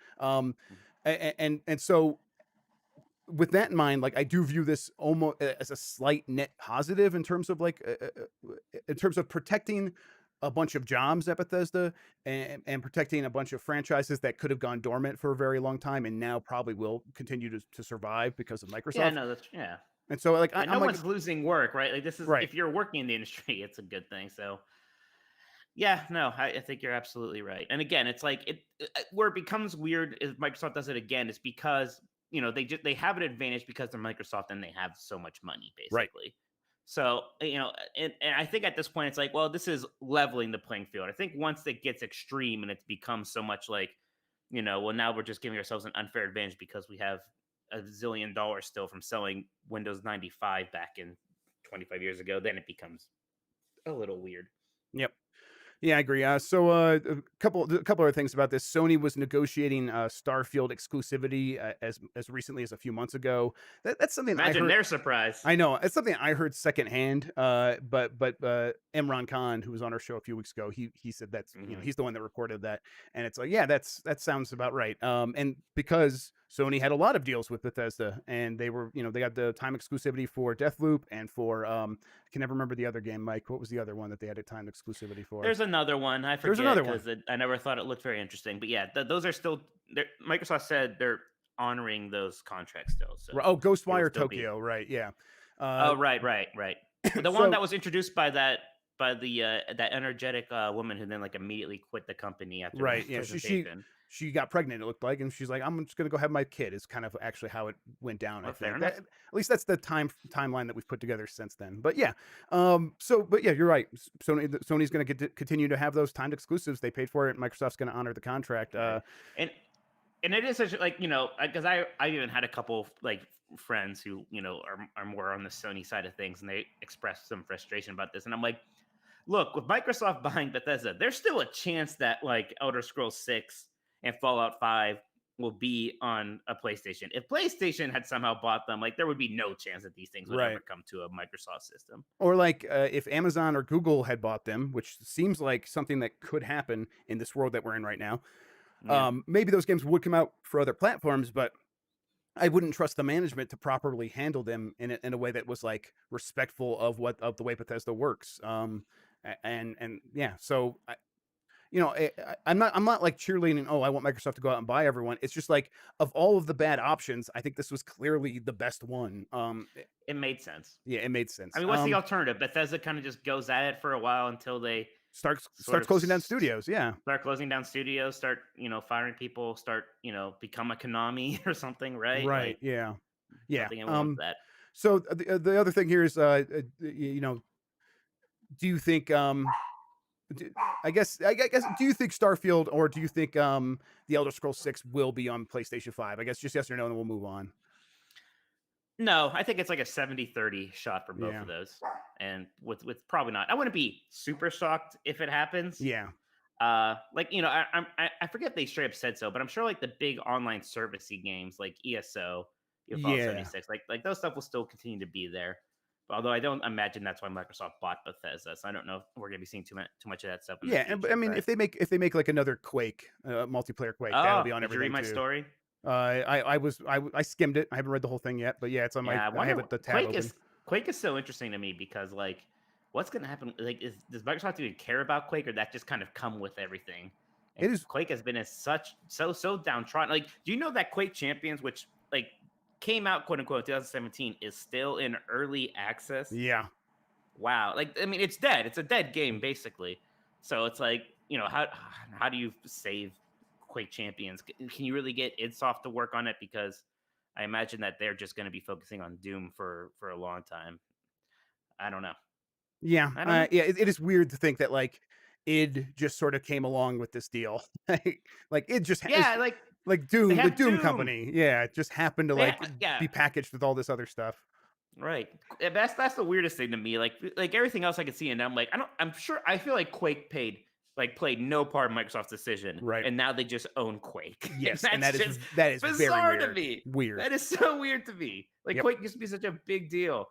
And so with that in mind, like I do view this almost as a slight net positive in terms of like in terms of protecting a bunch of jobs at Bethesda and protecting a bunch of franchises that could have gone dormant for a very long time and now probably will continue to survive because of Yeah, Microsoft. no, that's yeah. And so like And no I'm like, one's losing work, right? Like this is right, if you're working in the industry, it's a good thing. So yeah, no, I think you're absolutely right. And again, it's like where it becomes weird is Microsoft does it again. Is because they have an advantage because they're Microsoft and they have so much money, right. basically. So and I think at this point it's like, well, this is leveling the playing field. I think once it gets extreme and it becomes so much like, well, now we're just giving ourselves an unfair advantage because we have a zillion dollars still from selling Windows 95 back in 25 years ago, then it becomes a little weird. Yep. Yeah, I agree. A couple other things about this. Sony was negotiating Starfield exclusivity as recently as a few months ago. That's something I Imagine heard. their surprise. I know it's something I heard secondhand. But Imran Khan, who was on our show a few weeks ago, he said that's Mhm. he's the one that reported that, and it's like that sounds about right. And because Sony had a lot of deals with Bethesda, and they were they got the time exclusivity for Deathloop and for I can never remember the other game. Mike, what was the other one that they had a time exclusivity for? There's another one. I There's forget another one. because I never thought it looked very interesting. But yeah, those are still. Microsoft said they're honoring those contracts still, so Oh, it will Ghostwire still be. Tokyo, right? Yeah. Uh, Oh, right. The one so that was introduced by the that energetic woman who then like immediately quit the company after the right, yeah. presentation. She got pregnant. It looked like, and she's like, "I'm just gonna go have my kid." Is kind of actually how it went down. I Well, fair think that enough. at least that's the timeline that we've put together since then. But yeah, but yeah, you're right. Sony's gonna continue to have those timed exclusives. They paid for it. Microsoft's gonna honor the contract. Right. And it is such like because I even had a couple like friends who are more on the Sony side of things, and they expressed some frustration about this, and I'm like, look, with Microsoft buying Bethesda, there's still a chance that like Elder Scrolls 6 and Fallout 5 will be on a PlayStation. If PlayStation had somehow bought them, like there would be no chance that these things would ever Right. come to a Microsoft system. Or like if Amazon or Google had bought them, which seems like something that could happen in this world that we're in right now, Yeah. maybe those games would come out for other platforms, but I wouldn't trust the management to properly handle them in a way that was like respectful of the way Bethesda works. And yeah, so I'm not like cheerleading. Oh, I want Microsoft to go out and buy everyone. It's just like of all of the bad options, I think this was clearly the best one. It made sense. Yeah, it made I sense. mean, what's the alternative? Bethesda kind of just goes at it for a while until they sort Starts of closing down studios. Yeah, start closing down studios, start, firing people, start, become a Konami or something, right? right. Like, Yeah, I don't yeah. think anyone wants that. So the other thing here is, do you think d- I guess do you think Starfield or do you think the Elder Scrolls 6 will be on PlayStation 5? I guess just yes or no, and then we'll move on. No, I think it's like a 70-30 shot for both Yeah. of those. And with probably not. I wouldn't be super shocked if it happens. Yeah. Like, I forget if they straight up said so, but I'm sure like the big online servicey games like ESO, Fallout Yeah. 76, like those stuff will still continue to be there. Although I don't imagine that's why Microsoft bought Bethesda, so I don't know if we're gonna be seeing too much of that stuff in the Yeah, and but, I future. mean, But if they make like another Quake, multiplayer Quake, that'll oh, be on did you read everything my too. story? I skimmed it. I haven't read the whole thing yet, but yeah, it's on my. Yeah, I I have wonder. it the tab Quake open. is Quake is so interesting to me because like, what's gonna happen? Like, does Microsoft even care about Quake, or that just kind of come with everything? And It is. Quake has been so downtrodden. Like, do you know that Quake Champions, which like came out quote unquote in 2017, is still in early access? Yeah. Wow. Like, I mean, it's dead. It's a dead game basically. So it's like, how do you save Quake Champions? Can you really get idsoft to work on it? Because I imagine that they're just going to be focusing on Doom for a long time. I don't know. Yeah. I don't know. Yeah. It is weird to think that like id just sort of came along with this deal. Like it just it's Yeah, like like they Doom, the have Doom Doom. company. Yeah, it just happened to They like have, yeah, be packaged with all this other stuff. right. That's the weirdest thing to me. Like everything else I could see, and I'm like, I'm sure I feel like Quake played no part of Microsoft's decision, Right. and now they just own Quake. And Yes, and that's just that is very bizarre to weird. me. Weird. That is so weird to me. Like Yep. Quake used to be such a big deal.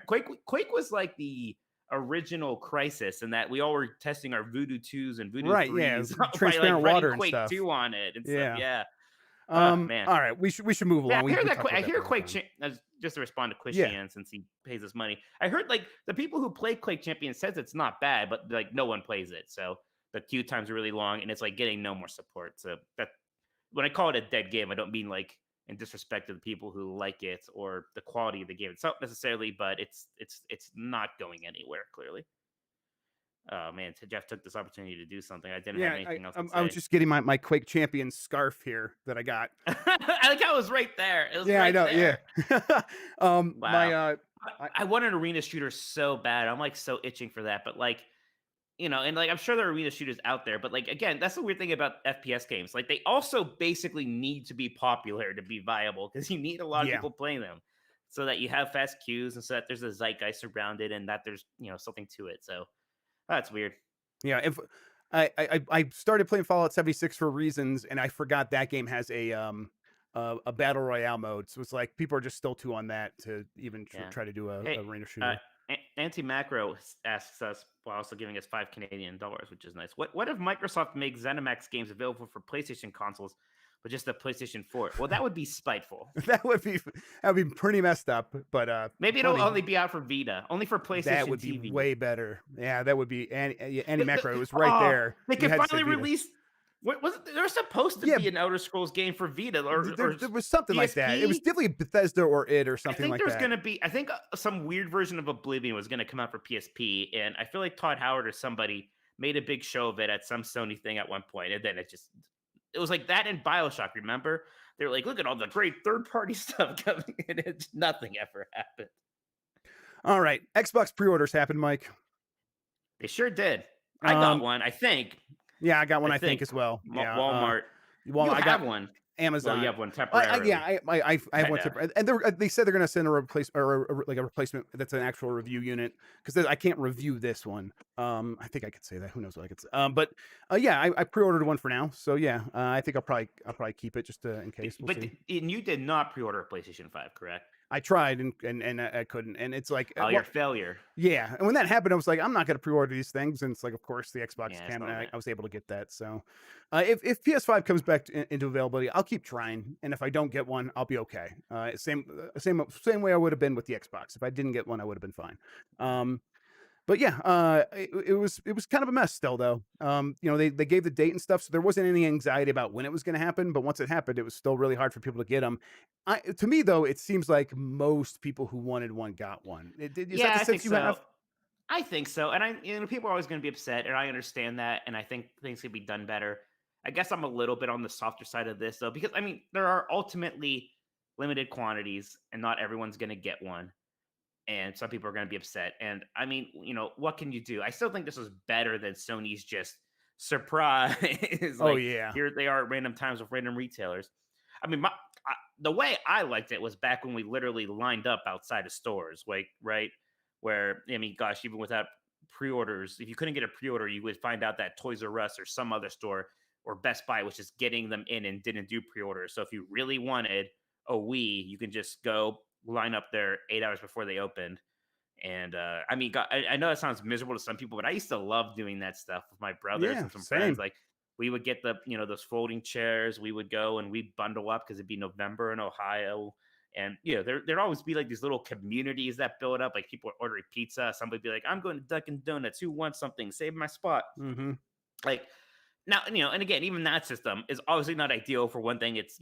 Quake was like the original Crisis, and that we all were testing our Voodoo 2s and Voodoo Right. Yeah. 3s by like Transparent running water and Quake stuff. 2 on it and stuff. Yeah. Yeah. Oh man. All right. We should move Yeah, along. I hear We that. talked about I that for hear a long Quake time. just to respond to Yeah. Christian since he pays us money. I heard like the people who play Quake Champion says it's not bad, but like no one plays it, so the queue times are really long, and it's like getting no more support. So that when I call it a dead game, I don't mean like in disrespect to the people who like it or the quality of the game itself necessarily, but it's not going anywhere clearly. Oh man, Jeff took this opportunity to do something. I didn't have Yeah. anything else to I was say. just getting my Quake Champion scarf here that I got. I like how it was right there. It was Yeah, I right know. there. Yeah. My Wow. I, I want an arena shooter so bad. I'm like so itching for that. But like, and like I'm sure there are arena shooters out there, but like again, that's the weird thing about FPS games. Like they also basically need to be popular to be viable because you need a lot of yeah. people playing them so that you have fast queues and so that there's a zeitgeist around it and that there's something to it. So that's weird. Yeah, if I started playing Fallout 76 for reasons, and I forgot that game has a battle royale mode. So it's like people are just still too on that to even Yeah. try to do a Hey, arena uh, shooter. Anti Macro asks us while also giving us $5 Canadian, which is nice. What if Microsoft makes ZeniMax games available for PlayStation consoles, but just the PlayStation 4? Well, that would be spiteful. That would be pretty messed up, but Maybe it'll funny. only be out for Vita, only for PlayStation That would TV. be way better. Yeah, that would be Andy Macro. It was right Oh, there. they You could had to say finally Vita. release. What was it? There was supposed to Yeah, be an Elder Scrolls game for Vita, there was something like that. It was PSP? definitely Bethesda or it or I something think like there's that. gonna be. I think some weird version of Oblivion was gonna come out for PSP, and I feel like Todd Howard or somebody made a big show of it at some Sony thing at one point, and then it was like that in BioShock. Remember? They were like, "Look at all the great third-party stuff coming," and nothing ever happened. All right, Xbox pre-orders happened, Mike. They sure did. I got Um, one. I think. Yeah, I got one. I I think think as well. Yeah, Walmart. well, You I have got one. Well, you Amazon. have one Yeah, temporarily. I have I one know. tip, and they said they're gonna send a like a replacement that's an actual review unit because I can't review this one. I think I could say that. Who knows what I could say? But yeah, I pre-ordered one for now, so yeah, I think I'll probably keep it just in case. We'll But see. and you did not pre-order a PlayStation 5, correct? I tried and I couldn't, and it's like, Oh, you're a well, failure. yeah, and when that happened, I was like, I'm not gonna pre-order these things, and it's like, of course, the Xbox Yeah, I came, and saw that. I was able to get that. So, if PS5 comes back into availability, I'll keep trying, and if I don't get one, I'll be okay. Same way I would have been with the Xbox. If I didn't get one, I would have been fine. Um, but yeah, it was kind of a mess still though. They gave the date and stuff, so there wasn't any anxiety about when it was going to happen. But once it happened, it was still really hard for people to get them. To me though, it seems like most people who wanted one got one. Is that Yeah, the I think sense you so. have? I think so. And people are always going to be upset, and I understand that. And I think things could be done better. I guess I'm a little bit on the softer side of this, though, because there are ultimately limited quantities, and not everyone's going to get one. And some people are going to be upset. And what can you do? I still think this was better than Sony's just surprise. Oh Like, yeah, here they are at random times with random retailers. I mean, the way I liked it was back when we literally lined up outside of stores, like, right? Where, gosh, even without pre-orders, if you couldn't get a pre-order, you would find out that Toys R Us or some other store or Best Buy was just getting them in and didn't do pre-orders. So if you really wanted a Wii, you can just go line up there 8 hours before they opened. And I know that sounds miserable to some people, but I used to love doing that stuff with my brothers yeah, and some friends. same. Like, we would get those folding chairs. We would go and we'd bundle up because it'd be November in Ohio. And there'd always be like these little communities that build up. Like, people ordering pizza. Somebody would be like, "I'm going to Dunkin' Donuts. Who wants something? Save my spot." Hmm. Like, now, and again, even that system is obviously not ideal. For one thing, it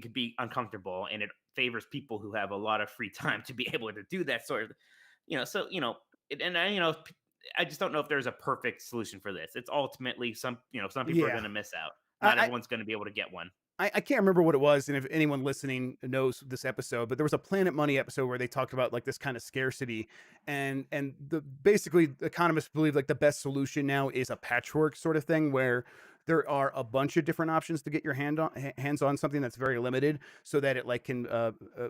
could be uncomfortable, and it favors people who have a lot of free time to be able to do that sort of, so and I I just don't know if there's a perfect solution for this. It's ultimately some people are Yeah, going to miss out. Not I, everyone's going to be able to get one. I can't remember what it was, and if anyone listening knows this episode, but there was a Planet Money episode where they talked about like this kind of scarcity, and the basically economists believe like the best solution now is a patchwork sort of thing where there are a bunch of different options to get your hands on something that's very limited, so that it like can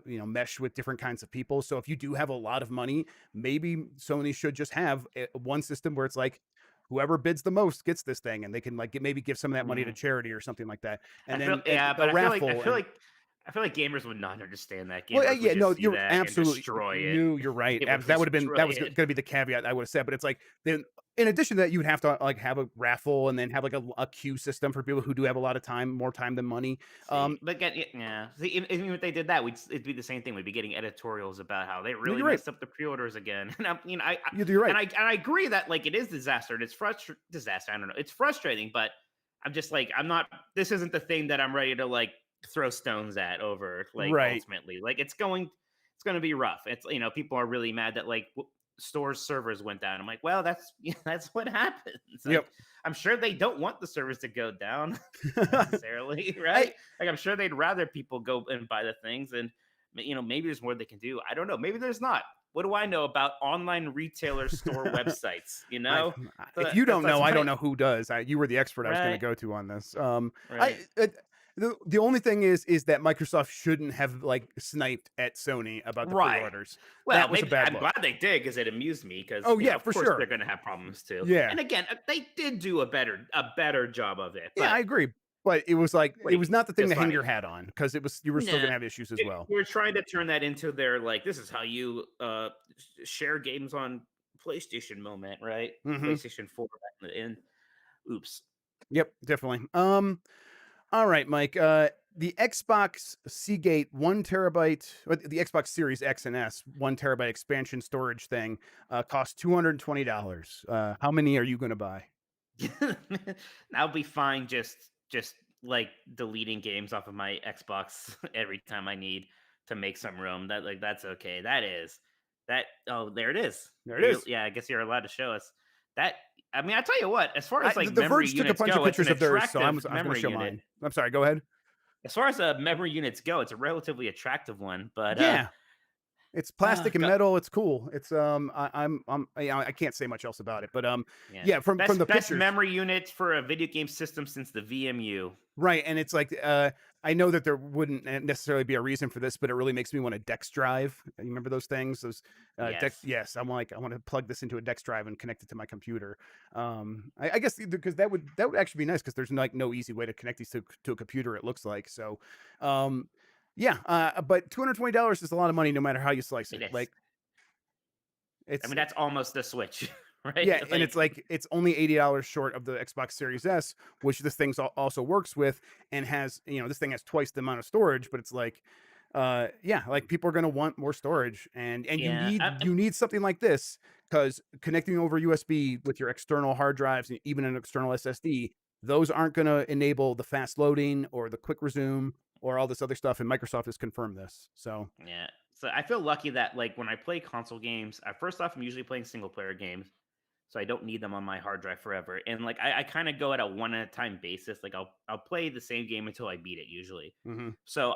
mesh with different kinds of people. So if you do have a lot of money, maybe Sony should just have one system where it's like, whoever bids the most gets this thing, and they can like maybe give some of that money to Mhm. charity or something like that, I and feel then yeah, a but raffle. And I feel like gamers would not understand that. well, Gamers would yeah, no, just see you're that and absolutely destroy it. no, you're right. They would That would have been destroy that was it. going to be the caveat I would have said, but it's like then in addition to that, you would have to like have a raffle and then have like a queue system for people who do have a lot of time, more time than money. See, but again, yeah. See, even if they did that, it'd be the same thing. We'd be getting editorials about how they No, really you're right. messed up the pre-orders again. And You're right. I agree that, like, it is disaster. And it's disaster. I don't know. It's frustrating, but I'm just like, I'm not. This isn't the thing that I'm ready to like throw stones at over. Like, Right. ultimately, like, it's going to be rough. It's people are really mad that, like, stores servers went down. I'm like, well, that's that's what happens. Like, Yep. I'm sure they don't want the servers to go down necessarily, I right? Like, I'm sure they'd rather people go and buy the things, and maybe there's more they can do. I don't know. Maybe there's not. What do I know about online retailer store websites? I So if you don't that's know, I don't my know who does. You were the expert I was going to right, go to on this. right. The only thing is that Microsoft shouldn't have like sniped at Sony about the Right. pre-orders. Well, That was a maybe bad I'm look. glad they did because it amused me. Because Oh yeah, of for course they're sure. going to have problems too. Yeah. And again, they did do a better job of it, Yeah, but I agree. But it was like what it do you was mean? not the thing to Just hang funny. your hat on because you were still Nah, gonna have issues as well. we're trying to turn that into their, like, this is how you share games on PlayStation moment, right? Hmm. PlayStation 4 back in oops. Yep, definitely. All right, Mike. The Xbox Seagate 1 terabyte, or the Xbox Series X and S 1 terabyte expansion storage thing costs $220. How many are you gonna buy? I'll be fine just like deleting games off of my Xbox every time I need to make some room. That's okay. That oh, there it is. There it is. Yeah, I guess you're allowed to show us that. I tell you what, as far as like The memory Verge took a units bunch of go, it's an pictures of theirs, so attractive I was gonna memory show unit. mine. I'm sorry. Go ahead. As far as memory units go, it's a relatively attractive one, but Yeah. It's Oh, plastic and God. metal. It's cool. It's I can't say much else about it, but Yeah. yeah, from the Best pictures. memory unit for a video game system since the VMU. Right, and it's like, I know that there wouldn't necessarily be a reason for this, but it really makes me want a Dex drive. You remember those things? Those, Dex Yes. yes, I'm like, I wanna plug this into a Dex drive and connect it to my computer. I guess because that would actually be nice because there's, like, no easy way to connect these to a computer, it looks like, so, yeah, but $220 is a lot of money no matter how you slice It it. is. Like, I it's mean, that's almost the Switch, yeah, right? and it's Like, like it's only $80 short of the Xbox Series S, which this thing also works with and has, this thing has twice the amount of storage, but it's like, yeah, like people are going to want more storage, and you yeah. need you need something like this because connecting over USB with your external hard drives and even an external SSD, those aren't going to enable the fast loading or the quick resume or all this other stuff, and Microsoft has confirmed this. So, Yeah. So I feel lucky that like when I play console games, first off, I'm usually playing single player games, so I don't need them on my hard drive forever. And like I kind of go at a one at a time basis. Like I'll play the same game until I beat it usually. mhm. So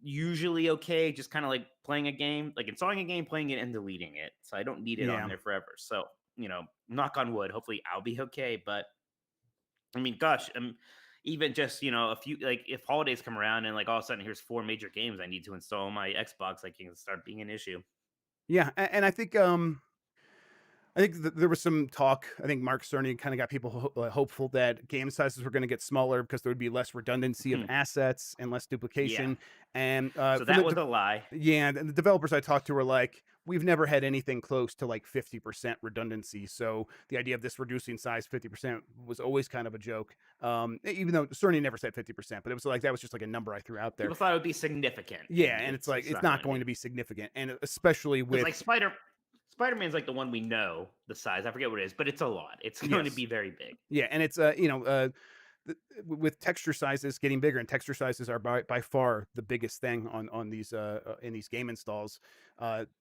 usually okay, just kind of like playing a game, like installing a game, playing it, and deleting it. So I don't need it on Yeah. there forever. So knock on wood, hopefully I'll be okay. But I mean, gosh, even just a few like if holidays come around and like all of a sudden here's four major games I need to install on my Xbox, like can start being an issue. Yeah, and I think there was some talk. I think Mark Cerny kind of got people hopeful that game sizes were going to get smaller because there would be less redundancy of assets and less Yeah. duplication. And So from that was a lie. yeah, and the developers I talked to were like, we've never had anything close to like 50% redundancy. So the idea of this reducing size 50% was always kind of a joke. Even though Cerny never said 50%, but it was like that was just like a number I threw out there. People thought it would be significant, Yeah, and and it's it's like it's it's not not going to going be. to be significant, and especially Because with like Spider-Man's like the one we know the size. I forget what it is, but it's a lot. It's going to yes, be very big. yeah, and it's with texture sizes getting bigger, and texture sizes are by far the biggest thing on these in these game installs.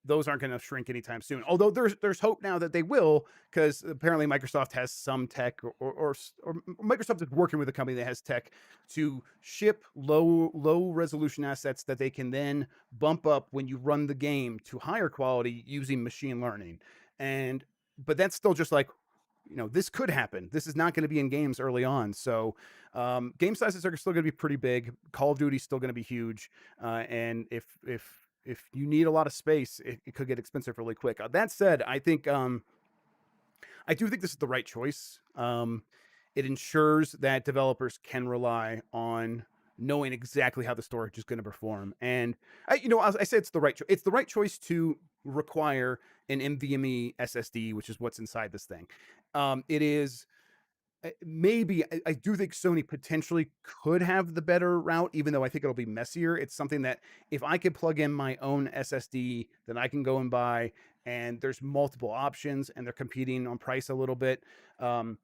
Those aren't going to shrink anytime soon. Although there's hope now that they will, because apparently Microsoft has some tech, or Microsoft is working with a company that has tech to ship low resolution assets that they can then bump up when you run the game to higher quality using machine learning. And but that's still just like, this could happen. This is not going to be in games early on. So, game sizes are still going to be pretty big. Call of Duty is still going to be huge. And if you need a lot of space, it could get expensive really quick. That said, I do think this is the right choice. It ensures that developers can rely on knowing exactly how the storage is going to perform. And I say it's the right choice. It's the right choice to require an NVMe SSD, which is what's inside this thing. It is maybe I do think Sony potentially could have the better route, even though I think it'll be messier. It's something that if I could plug in my own SSD, then I can go and buy, and there's multiple options, and they're competing on price a little bit. Um,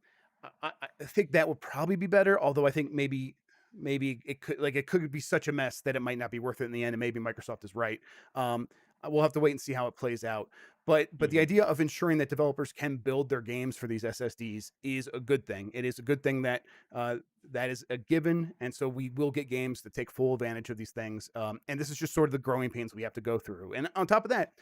I think that would probably be better. Although I think maybe it could be such a mess that it might not be worth it in the end, and maybe Microsoft is right. Um, we'll have to wait and see how it plays out. But the Hmm. idea of ensuring that developers can build their games for these SSDs is a good thing. It is a good thing that that is a given, and so we will get games that take full advantage of these things. And this is just sort of the growing pains we have to go through. And on top of that,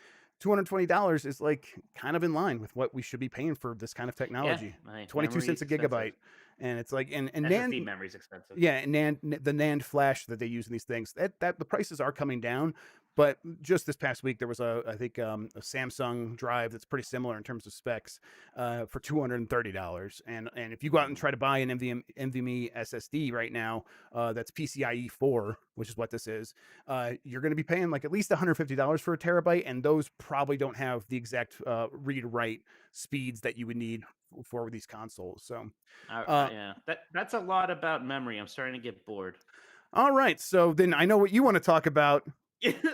$220 is like kind of in line with what we should be paying for this kind of Yeah, technology. my 22 memory cents is a expensive. gigabyte, and it's like and SSD NAND, memory is expensive. yeah, and the NAND flash that they use in these things, that the prices are coming down. But just this past week, there was I think a Samsung drive that's pretty similar in terms of specs for $230. And if you go out and Mhm. try to buy an NVMe SSD right now, that's PCIe 4, which is what this is, you're going to be paying like at least $150 for a terabyte, and those probably don't have the exact read write speeds that you would need for these consoles. So. Uh, Yeah, that's a lot about memory. I'm starting to get bored. All right. So then I know what you want to talk about.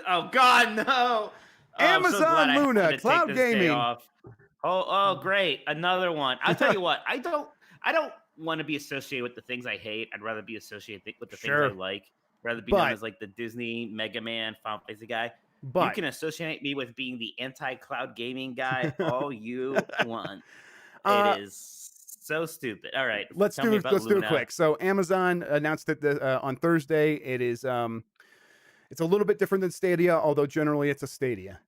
Oh God, no! Oh, I'm so glad Amazon I had Luna to take Cloud this day Gaming. off. Oh, great, another one. I'll tell you what, I don't want to be associated with the things I hate. I'd rather be associated with the things I Sure. like. Rather be known But as like the Disney Mega Man Final Fantasy guy. You but can associate me with being the anti-cloud gaming guy all you want. It uh is so stupid. All right, let's tell me do about let's do it Luna. quick. So Amazon announced that on Thursday it is It's a little bit different than Stadia, although generally it's a Stadia.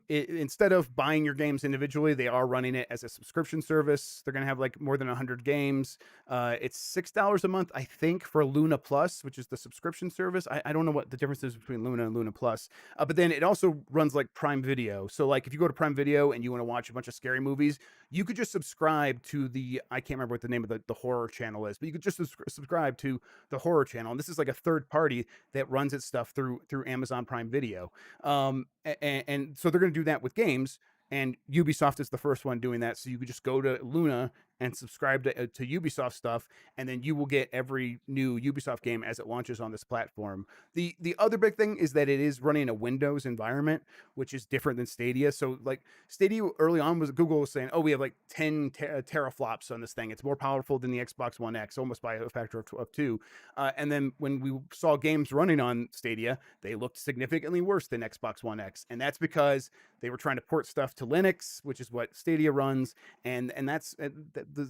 Instead of buying your games individually, they are running it as a subscription service. They're going to have like more than 100 games. It's $6 a month, I think, for Luna Plus, which is the subscription service. I don't know what the difference is between Luna and Luna Plus, but then it also runs like Prime Video. So like if you go to Prime Video and you want to watch a bunch of scary movies, you could just subscribe to the, I can't remember what the name of the horror channel is, but you could just subscribe to the horror channel. And this is like a third party that runs its stuff through Amazon Prime Video. And so they're going to do that with games. And Ubisoft is the first one doing that. So you could just go to Luna and subscribe to Ubisoft stuff, and then you will get every new Ubisoft game as it launches on this platform. The other big thing is that it is running a Windows environment, which is different than Stadia. So like Stadia early on was Google was saying, oh, we have like 10 teraflops on this thing. It's more powerful than the Xbox One X, almost by a factor of two. And then when we saw games running on Stadia, they looked significantly worse than Xbox One X, and that's because they were trying to port stuff to Linux, which is what Stadia runs, and that's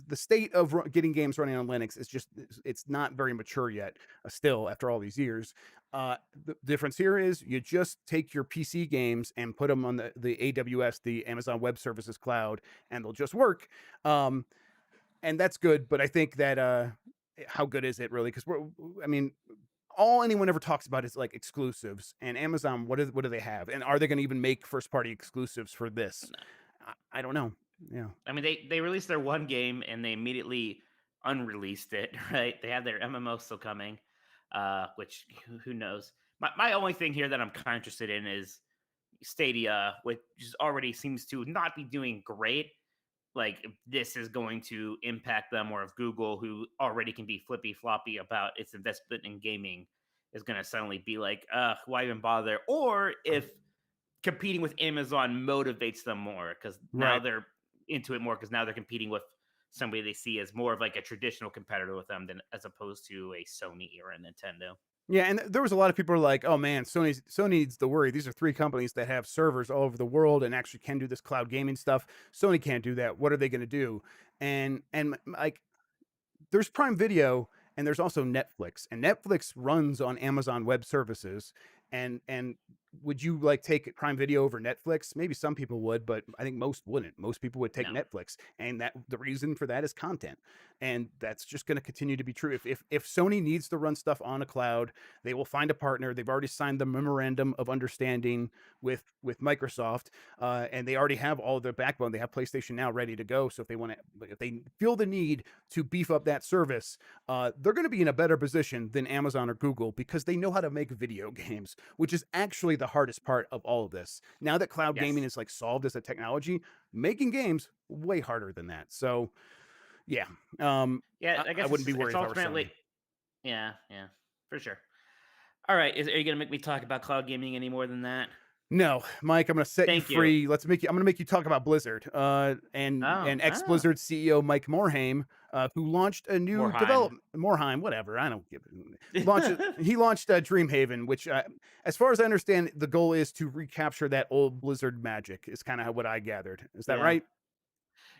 the state of getting games running on Linux is just it's not very mature yet. Still, after all these years, the difference here is you just take your PC games and put them on the AWS, the Amazon Web Services cloud, and they'll just work. And that's good, but I think that how good is it really? Because I mean, all anyone ever talks about is like exclusives, and Amazon, what do they have, and are they going to even make first party exclusives for this? No. I don't know. Yeah, I mean, they released their one game and they immediately unreleased it. Right? They have their MMO still coming, which who knows. My only thing here that I'm kind of interested in is Stadia, which just already seems to not be doing great. Like if this is going to impact them, or if Google, who already can be flippy floppy about its investment in gaming, is going to suddenly be like, why even bother? Or if competing with Amazon motivates them more because now right. they're into it more because now they're competing with somebody they see as more of like a traditional competitor with them than as opposed to a Sony or a Nintendo. Yeah, and there was a lot of people who are like, "Oh man, Sony needs to worry. These are three companies that have servers all over the world and actually can do this cloud gaming stuff. Sony can't do that. What are they going to do?" And like there's Prime Video and there's also Netflix. And Netflix runs on Amazon Web Services. And would you like take Prime Video over Netflix? Maybe some people would, but I think most wouldn't. Most people would take No. Netflix, and that the reason for that is content, and that's just going to continue to be true. If Sony needs to run stuff on a cloud, they will find a partner. They've already signed the memorandum of understanding with Microsoft, and they already have all the backbone. They have PlayStation Now ready to go. So if they feel the need to beef up that service, they're going to be in a better position than Amazon or Google because they know how to make video games, which is actually the hardest part of all of this. Now that cloud gaming Yes. is like solved as a technology, making games way harder than that. So yeah, Yeah, I I guess wouldn't be it's worried if I were ultimately Sony. yeah, for sure. All right, are you gonna make me talk about cloud gaming any more than that? No, Mike, I'm going to set you Thank you. free. I'm going to make you talk about Blizzard. And Oh, ex-Blizzard CEO Mike Morhaime, who launched a new Warheim. development, Morhaime, whatever. I don't give he launched Dreamhaven, which, as far as I understand, the goal is to recapture that old Blizzard magic. Is kind of what I gathered. Is that Yeah. right?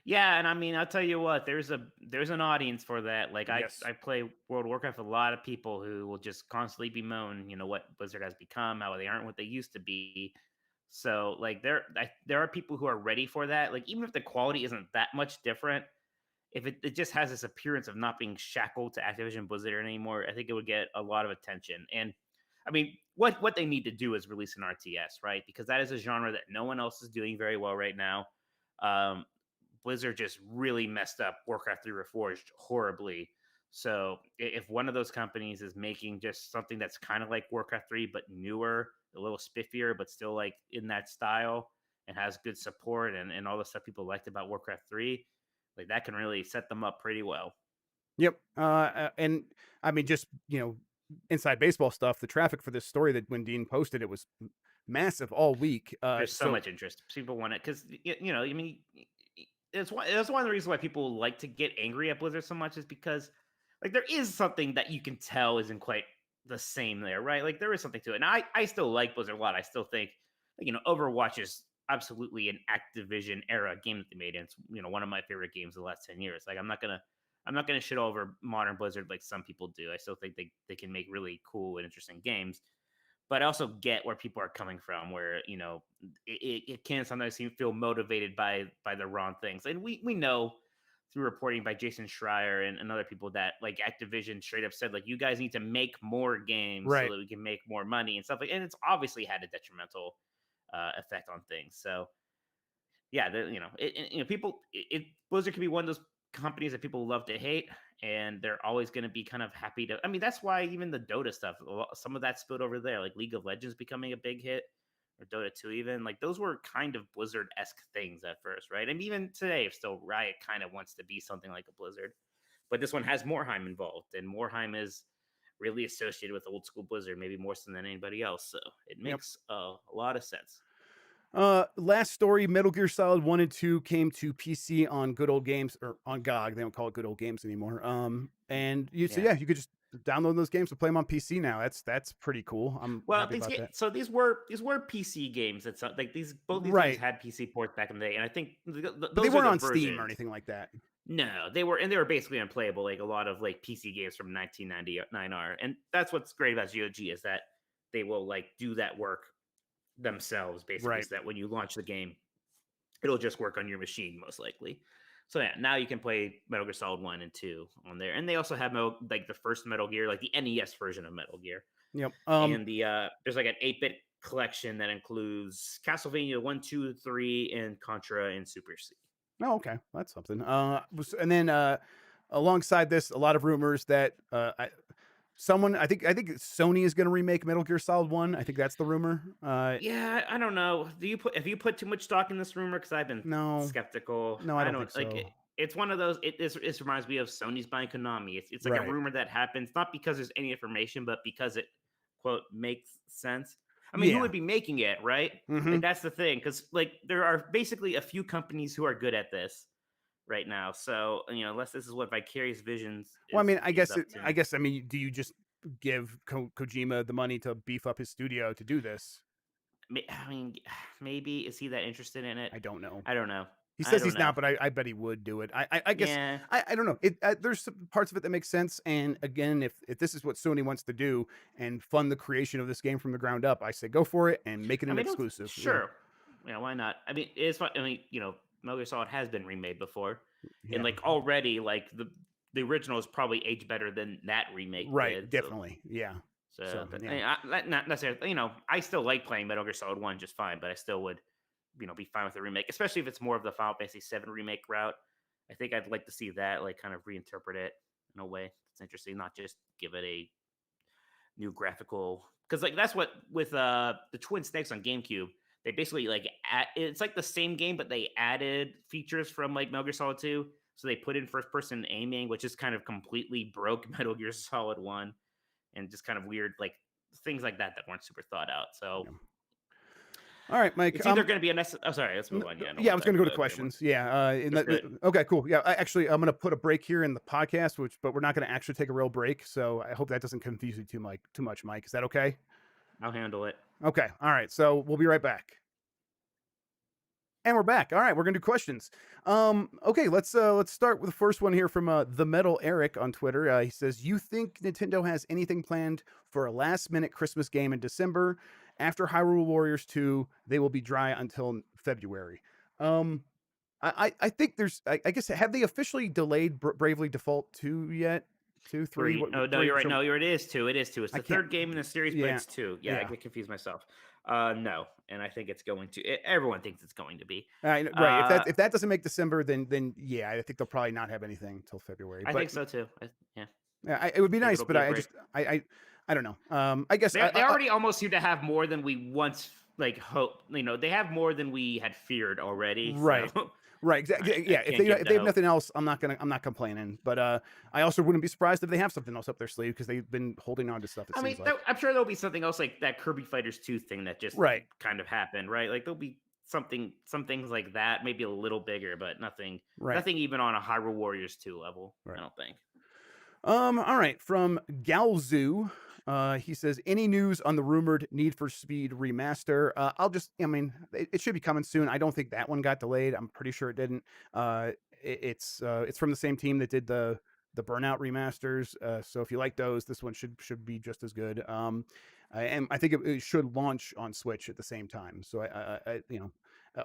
Yeah, and I mean, I'll tell you what, there's an audience for that. Like Yes. I play World of Warcraft with a lot of people who will just constantly bemoan, what Blizzard has become, how they aren't what they used to be. So like there are people who are ready for that. Like even if the quality isn't that much different, if it just has this appearance of not being shackled to Activision Blizzard anymore, I think it would get a lot of attention. And I mean, what they need to do is release an RTS, right? Because that is a genre that no one else is doing very well right now. Um, Blizzard just really messed up Warcraft 3 Reforged horribly. So if one of those companies is making just something that's kind of like Warcraft 3 but newer, a little spiffier, but still like in that style and has good support and all the stuff people liked about Warcraft 3, like that can really set them up pretty well. Yep. And I mean, just inside baseball stuff. The traffic for this story that when Dean posted it was massive all week. There's so So much interest. People want it because I mean, it's one of the reasons why people like to get angry at Blizzard so much is because like there is something that you can tell isn't quite the same there, right? Like there is something to it. And I still like Blizzard a lot. I still think Overwatch is absolutely an Activision era game that they made, and it's one of my favorite games of the last 10 years. Like I'm not gonna shit all over modern Blizzard like some people do. I still think they can make really cool and interesting games. but I also get where people are coming from. Where it can sometimes feel motivated by the wrong things, and we know through reporting by Jason Schreier and other people that like Activision straight up said like you guys need to make more games so Right. that we can make more money and stuff like, and it's obviously had a detrimental effect on things. So yeah, people. Blizzard can be one of those companies that people love to hate, and they're always going to be kind of happy to. I mean, that's why even the Dota stuff, some of that spilled over there, like League of Legends becoming a big hit, or Dota 2 even. Like those were kind of Blizzard esque things at first, right? And even today, if still Riot kind of wants to be something like a Blizzard, but this one has Moreheim involved, and Moreheim is really associated with old school Blizzard, maybe more so than anybody else. So it Yep. makes a lot of sense. Last story, Metal Gear Solid 1 and 2 came to PC on Good Old Games, or on GOG. They don't call it Good Old Games anymore. And Yeah. you could just download those games and play them on PC now. That's pretty cool. I'm Well, happy about that. so these were PC games. That's like these both these games Right. had PC ports back in the day, and I think But they those are weren't the on Steam or versions. anything like that. No, they were basically unplayable. Like a lot of like PC games from 1999 are, and that's what's great about GOG is that they will like do that work themselves, basically, Right. so that when you launch the game, it'll just work on your machine most likely. So yeah, now you can play Metal Gear Solid 1 and 2 on there, and they also have like the first Metal Gear, like the NES version of Metal Gear. Yep. And there's like an 8-bit collection that includes Castlevania 1, 2, 3, and Contra and Super C. Oh, okay. That's something. And then alongside this, a lot of rumors that I think Sony is going to remake Metal Gear Solid 1. I think that's the rumor. Yeah, I don't know. Have you put too much stock in this rumor? Because I've been No. skeptical. No, I I don't think don't like so. it. It's one of those. It reminds me of Sony's buying Konami. It's like a Right. rumor that happens not because there's any information, but because it quote makes sense. I mean, who Yeah. would be making it, right? Mhm. Like that's the thing, because like there are basically a few companies who are good at this right now. So unless this is what Vicarious Visions Well, I mean, is up to. I mean, do you just give Kojima the money to beef up his studio to do this? I mean, maybe is he that interested in it? I don't know. I don't know. He I says don't he's know. not, but I bet he would do it. I guess Yeah. I don't know. There's some parts of it that make sense. And again, if this is what Sony wants to do and fund the creation of this game from the ground up, I say go for it and make it I an mean, exclusive. Yeah, sure. Yeah, why not? I mean, it's fun. I mean, Metal Gear Solid has been remade before, and yeah, like already, like the original is probably aged better than that remake right, did. So, definitely, yeah. so, So but yeah, not necessarily. I still like playing Metal Gear Solid 1 just fine, but I still would, be fine with the remake, especially if it's more of the Final Fantasy 7 remake route. I think I'd like to see that, like, kind of reinterpret it in a way that's interesting, not just give it a new graphical, because like that's what with the Twin Snakes on GameCube, they basically like it's like the same game, but they added features from like Metal Gear Solid 2. So they put in first person aiming, which is kind of completely broke Metal Gear Solid 1, and just kind of weird like things like that weren't super thought out. So yeah. All right, Mike. it's either going to be a oh, sorry, let's move on. Yeah, I don't Yeah, I want was that. going to go to Go ahead. questions. Yeah. That's good. Okay, cool. Yeah, actually, I'm going to put a break here in the podcast, but we're not going to actually take a real break. So I hope that doesn't confuse you too much, Mike. Is that okay? I'll handle it. Okay. All right. So we'll be right back. And we're back. All right, we're gonna do questions. Okay, let's start with the first one here from the Metal Eric on Twitter. He says, "You think Nintendo has anything planned for a last-minute Christmas game in December? After Hyrule Warriors 2, they will be dry until February." Um, I think there's. I guess have they officially delayed Bravely Default 2 yet? 2, 3, Three. what? Oh no, 3? you're right. So No, it is two. It is two. It's I the can't. third game in the series, but Yeah, it's two. Yeah, I yeah. get confused myself. No, and I think it's going to. Everyone thinks it's going to be. Right. Uh, If that doesn't make December, then yeah, I think they'll probably not have anything until February. I But think so too. Yeah, yeah, it would be I think nice, it'll but be a I break. just I don't know. I guess They already almost seem to have more than we once like hope. They have more than we had feared already. So right, right, I exactly. Yeah, can't give if the they have hope. nothing else, I'm not complaining. But I also wouldn't be surprised if they have something else up their sleeve because they've been holding on to stuff. It I mean, seems like. I'm sure there'll be something else like that Kirby Fighters 2 thing that just Right, kind of happened, right? Like there'll be some things like that, maybe a little bigger, but right, nothing even on a Hyrule Warriors 2 level, I right. don't think. All right. From Galzu, he says, any news on the rumored Need for Speed remaster? I mean, it should be coming soon. I don't think that one got delayed. I'm pretty sure it didn't. It's from the same team that did the the Burnout remasters. So if you like those, this one should be just as good. And I think it should launch on Switch at the same time. So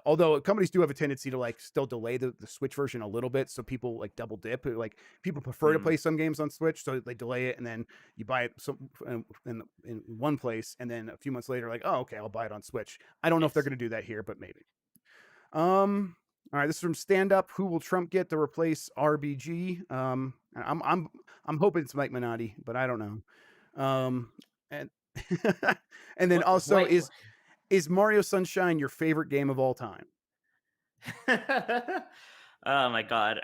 although companies do have a tendency to like still delay the Switch version a little bit, so people like double dip. Like people prefer to Mm, play some games on Switch, so they delay it, and then you buy it in one place, and then a few months later, like, oh, okay, I'll buy it on Switch. I don't know if they're yes. going to do that here, but maybe. All right, this is from Stand Up. Who will Trump get to replace RBG? I'm hoping it's Mike Minotti, but I don't know. And and then What? also, Wait. is Mario Sunshine your favorite game of all time? Oh my god.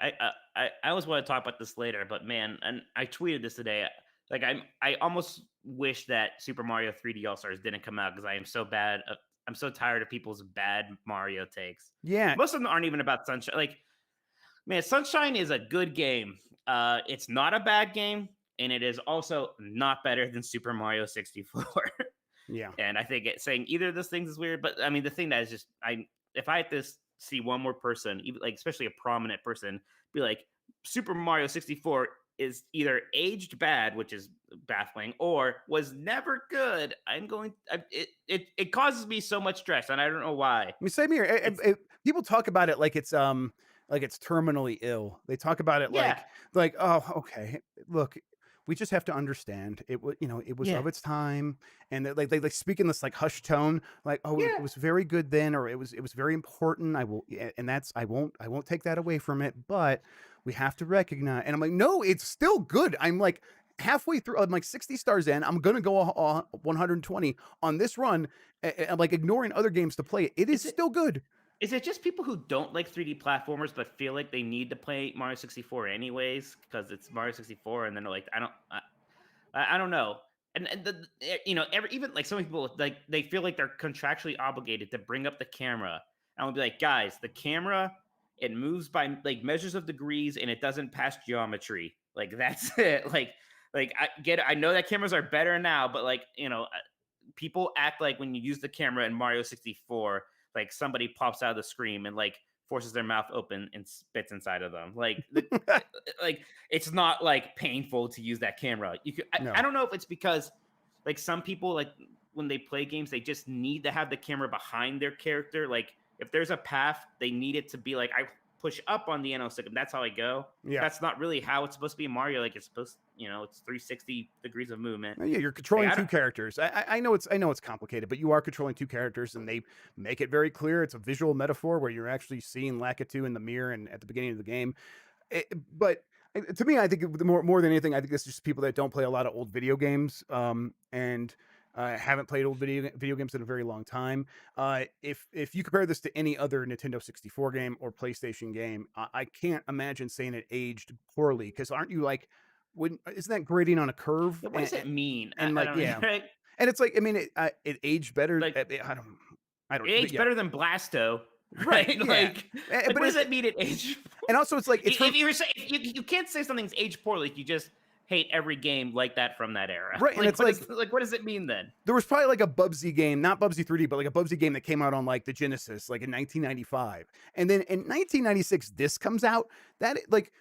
I always want to talk about this later, but man, and I tweeted this today. Like I almost wish that Super Mario 3D All Stars didn't come out because I am so bad. I'm so tired of people's bad Mario takes. Yeah, Most of them aren't even about Sunshine. Like, man, Sunshine is a good game. It's not a bad game, and it is also not better than Super Mario 64. yeah. And I think saying either of those things is weird. But I mean, the thing that is just if I had to see one more person, even like especially a prominent person, be like Super Mario 64 is either aged bad, which is baffling, or was never good. It causes me so much stress, and I don't know why. I mean, same here. It's People talk about it like it's terminally ill. They talk about it yeah, like, oh, okay, look, we just have to understand it was, it was yeah, of its time, and they speak in this like hushed tone, like, oh, it yeah. was very good then, or it was very important. And that's I won't take that away from it, but we have to recognize. And I'm like, no, it's still good. I'm like halfway through. I'm like 60 stars in. I'm gonna go 120 on this run. I'm like ignoring other games to play it. It is Is it still good. is it just people who don't like 3D platformers but feel like they need to play Mario 64 anyways because it's Mario 64, and then they're like, I don't know. And even like some people like they feel like they're contractually obligated to bring up the camera. And I'll be like, guys, the camera it moves by like measures of degrees and it doesn't pass geometry. Like that's it. Like I get it. I know that cameras are better now, but like people act like when you use the camera in Mario 64, like somebody pops out of the screen and like forces their mouth open and spits inside of them. Like it's not like painful to use that camera. I No. don't know if it's because like some people like when they play games they just need to have the camera behind their character. Like if there's a path, they need it to be like I push up on the NO stick and that's how I go. Yeah. That's not really how it's supposed to be in Mario. Like it's supposed, it's 360 degrees of movement. Yeah, you're controlling Like, I two don't, characters. I know it's complicated, but you are controlling two characters, and they make it very clear. It's a visual metaphor where you're actually seeing Lakitu in the mirror and at the beginning of the game. But to me, I think more than anything, I think this is just people that don't play a lot of old video games, and haven't played old video games in a very long time. If you compare this to any other Nintendo 64 game or PlayStation game, I can't imagine saying it aged poorly. Because aren't you like, when isn't that grading on a curve? what does it mean? And I like, don't yeah, right? and it's like, I mean, it aged better. Like I don't, it but aged yeah, better than Blasto, right, right? yeah. Like But what does that mean? It aged. and also it's like it's If from you were saying you can't say something's aged poorly, you just hate every game like that from that era. right, and Like it's like what does it mean then? there was probably like a Bubsy game, not Bubsy 3D, but like a Bubsy game that came out on like the Genesis, like in 1995, and then in 1996 this comes out. That like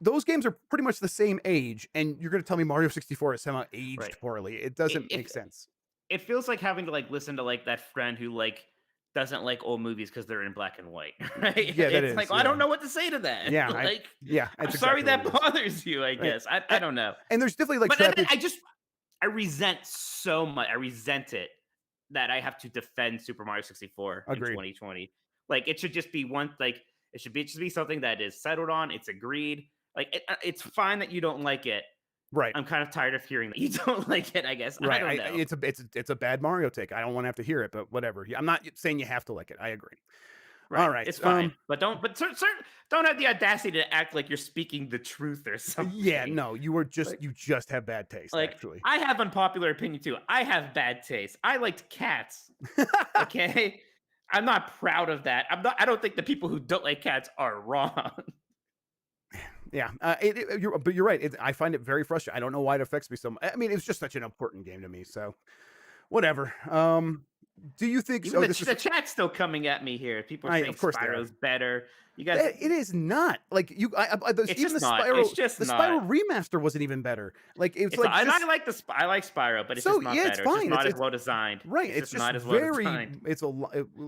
those games are pretty much the same age, and you're going to tell me Mario 64 is somehow Right. aged poorly? It It, doesn't make it sense. it feels like having to like listen to like that friend who like doesn't like old movies because they're in black and white. Right? Yeah, that It's is. like well, I Yeah, don't know what to say to that. yeah, Like yeah, I'm that's sorry exactly what that it is. bothers you. I Right. guess I don't know. And there's definitely like But then traffic. I resent so much. I resent it that I have to defend Super Mario 64 in Agreed. 2020. Like it should just be one. Like it should be just be something that is settled on. It's agreed. Like it's fine that you don't like it. Right. I'm kind of tired of hearing that you don't like it. I guess I Right. don't know. It's a bad Mario take. I don't want to have to hear it, but whatever. I'm not saying you have to like it. I agree. Right, All right. it's fine, but don't have the audacity to act like you're speaking the truth or something. Yeah, no, Like, you just have bad taste, like actually. I have unpopular opinion too. I have bad taste. I liked cats. Okay, I'm not proud of that. I don't think the people who don't like cats are wrong. Yeah, but you're right. I find it very frustrating. I don't know why it affects me so much. I mean, it's just such an important game to me. So, whatever. Do you think? Even Oh, this is the chat's still coming at me here. People are saying of course they are. Spyro's better. You guys, It is not like it's even just not. It's just the not. Spiral remaster wasn't even better. Like it's It's like and I just like I like Spyro, but it's so just not yeah, it's better. It's just fine. not as well designed. Right. It's It's just just not as well very. designed.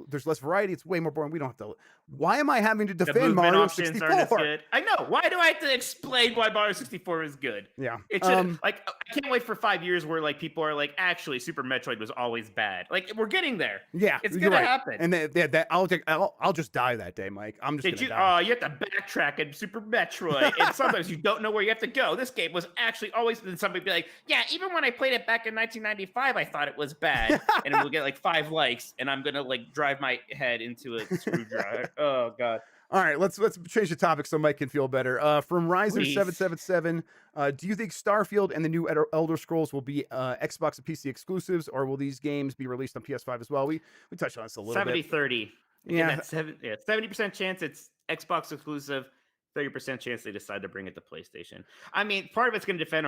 There's less variety. It's way more boring. We don't have to. Why am I having to The defend movement Mario options aren't as 64? good. I know. Why do I have to explain why Mario 64 is good? Yeah. It should like I can't wait for 5 years where like people are like, actually, Super Metroid was always bad. Like we're getting there. Yeah. It's You're gonna right. happen. And I'll just die that day, Mike. I'm just Did gonna you? die. Oh, you have to backtrack in Super Metroid, and sometimes you don't know where you have to go. This game was actually always. And somebody be like, "Yeah, even when I played it back in 1995, I thought it was bad," and we'll get like 5 likes, and I'm gonna like drive my head into a screwdriver. Oh God, All right, let's change the topic so Mike can feel better. From Riser please. 777, do you think Starfield and the new Elder Scrolls will be Xbox and PC exclusives, or will these games be released on PS5 as well? We touched on this a little 70 bit. 30. Again, Yeah, that's 70% chance it's Xbox exclusive, 30% chance they decide to bring it to PlayStation. I mean, part of it's going to depend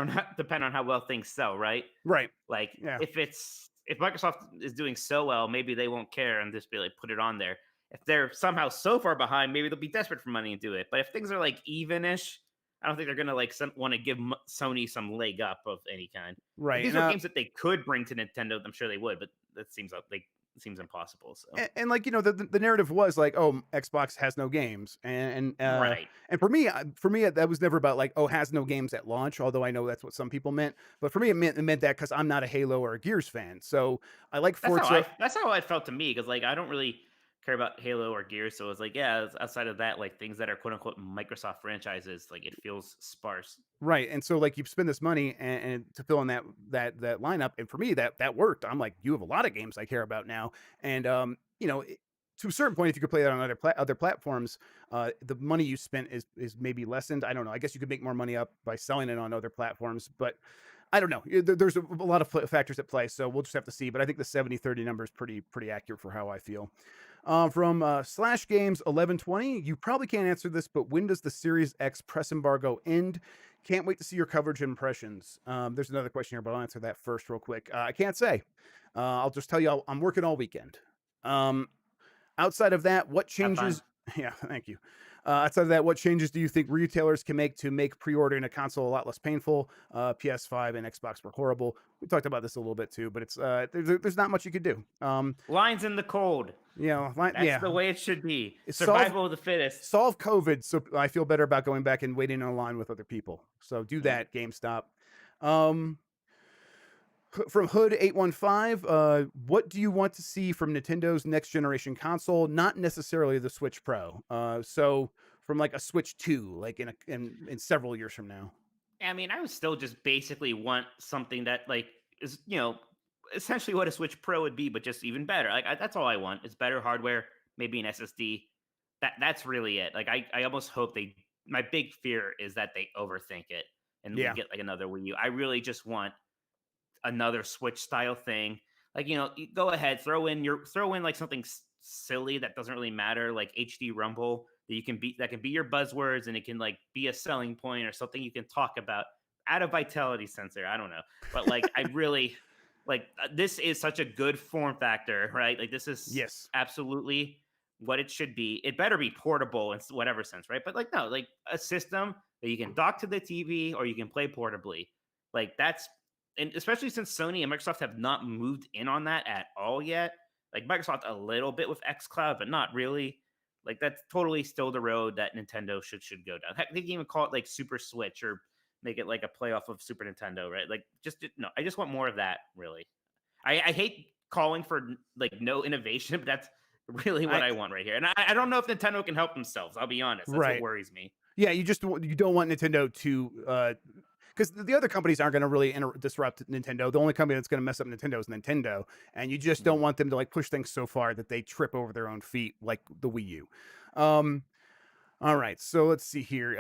on how well things sell, right? right. Like Yeah, if Microsoft is doing so well, maybe they won't care and just be like put it on there. If they're somehow so far behind, maybe they'll be desperate for money and do it. But if things are like even-ish, I don't think they're gonna like want to give Sony some leg up of any kind. If right. these were games that they could bring to Nintendo, I'm sure they would. But that seems like it seems impossible. So And like the narrative was like, oh, Xbox has no games, right, and for me that was never about like, oh, has no games at launch. Although I know that's what some people meant, but for me it meant that because I'm not a Halo or a Gears fan, so I like Forza. that's how it felt to me because like I don't really care about Halo or Gears, so it's like outside of that, like things that are quote unquote Microsoft franchises, like it feels sparse. Right, and so, like, you spend this money and to fill in that lineup, and for me, that worked. I'm like, "You have a lot of games I care about now," and, to a certain point, if you could play that on other platforms, the money you spent is maybe lessened. I don't know. I guess you could make more money up by selling it on other platforms, but I don't know. There's a lot of factors at play, so we'll just have to see, but I think the 70-30 number is pretty accurate for how I feel. From Slash Games 1120, you probably can't answer this, but when does the Series X press embargo end? Can't wait to see your coverage and impressions. There's another question here, but I'll answer that first real quick. I can't say. I'll just tell you I'm working all weekend. Um, Outside of that, what Have fun. changes? Yeah, thank you. Outside of that, what changes do you think retailers can make to make pre-ordering a console a lot less painful? PS5 and Xbox were horrible. We talked about this a little bit too, but it's there's not much you could do. Lines in the cold. That's Yeah, the way it should be. it's Survival of the fittest. solve COVID, so I feel better about going back and waiting in a line with other people. So do Mm. that, GameStop. Um, from Hood 815, what do you want to see from Nintendo's next generation console? Not necessarily the Switch Pro. So from like a Switch 2, like in several years from now. I mean, I would still just basically want something that like is essentially what a Switch Pro would be, but just even better. Like that's all I want. It's better hardware, maybe an SSD. That's really it. Like I almost hope they. My big fear is that they overthink it and we Yeah, get like another Wii U. I really just want another Switch style thing. Like you go ahead, throw in like something silly that doesn't really matter, like HD Rumble that can be your buzzwords and it can like be a selling point or something you can talk about. Add a vitality sensor. I don't know, but like I really like this is such a good form factor, right? Like this is yes, absolutely what it should be. It better be portable in whatever sense, right? But like no, like a system that you can dock to the TV or you can play portably. Like that's and especially since Sony and Microsoft have not moved in on that at all yet. Like Microsoft a little bit with xCloud, but not really. Like that's totally still the road that Nintendo should go down. Heck, they can even call it like Super Switch or make it like a playoff of Super Nintendo, right? Like just no, I just want more of that. Really, I hate calling for like no innovation, but that's really what I I want right here. And I don't know if Nintendo can help themselves. I'll be honest. That's what right. worries me. Yeah, you don't want Nintendo to because the other companies aren't going to really disrupt Nintendo. The only company that's going to mess up Nintendo is Nintendo, and you just don't Mhm. want them to like push things so far that they trip over their own feet, like the Wii U. Um, all right, so let's see here.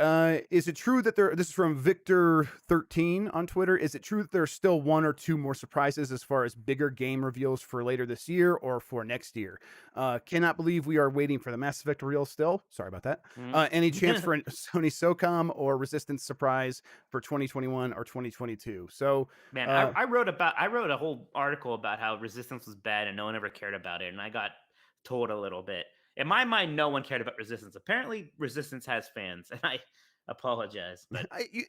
Is it true that this is from Victor13 on Twitter? Is it true that there's still one or two more surprises as far as bigger game reveals for later this year or for next year? Cannot believe we are waiting for the Mass Effect reveal still. Sorry about that. Any chance for a Sony SOCOM or Resistance surprise for 2021 or 2022? So, Man, uh, I wrote a whole article about how Resistance was bad and no one ever cared about it, and I got told a little bit. In my mind, no one cared about Resistance. Apparently, Resistance has fans, and I apologize, but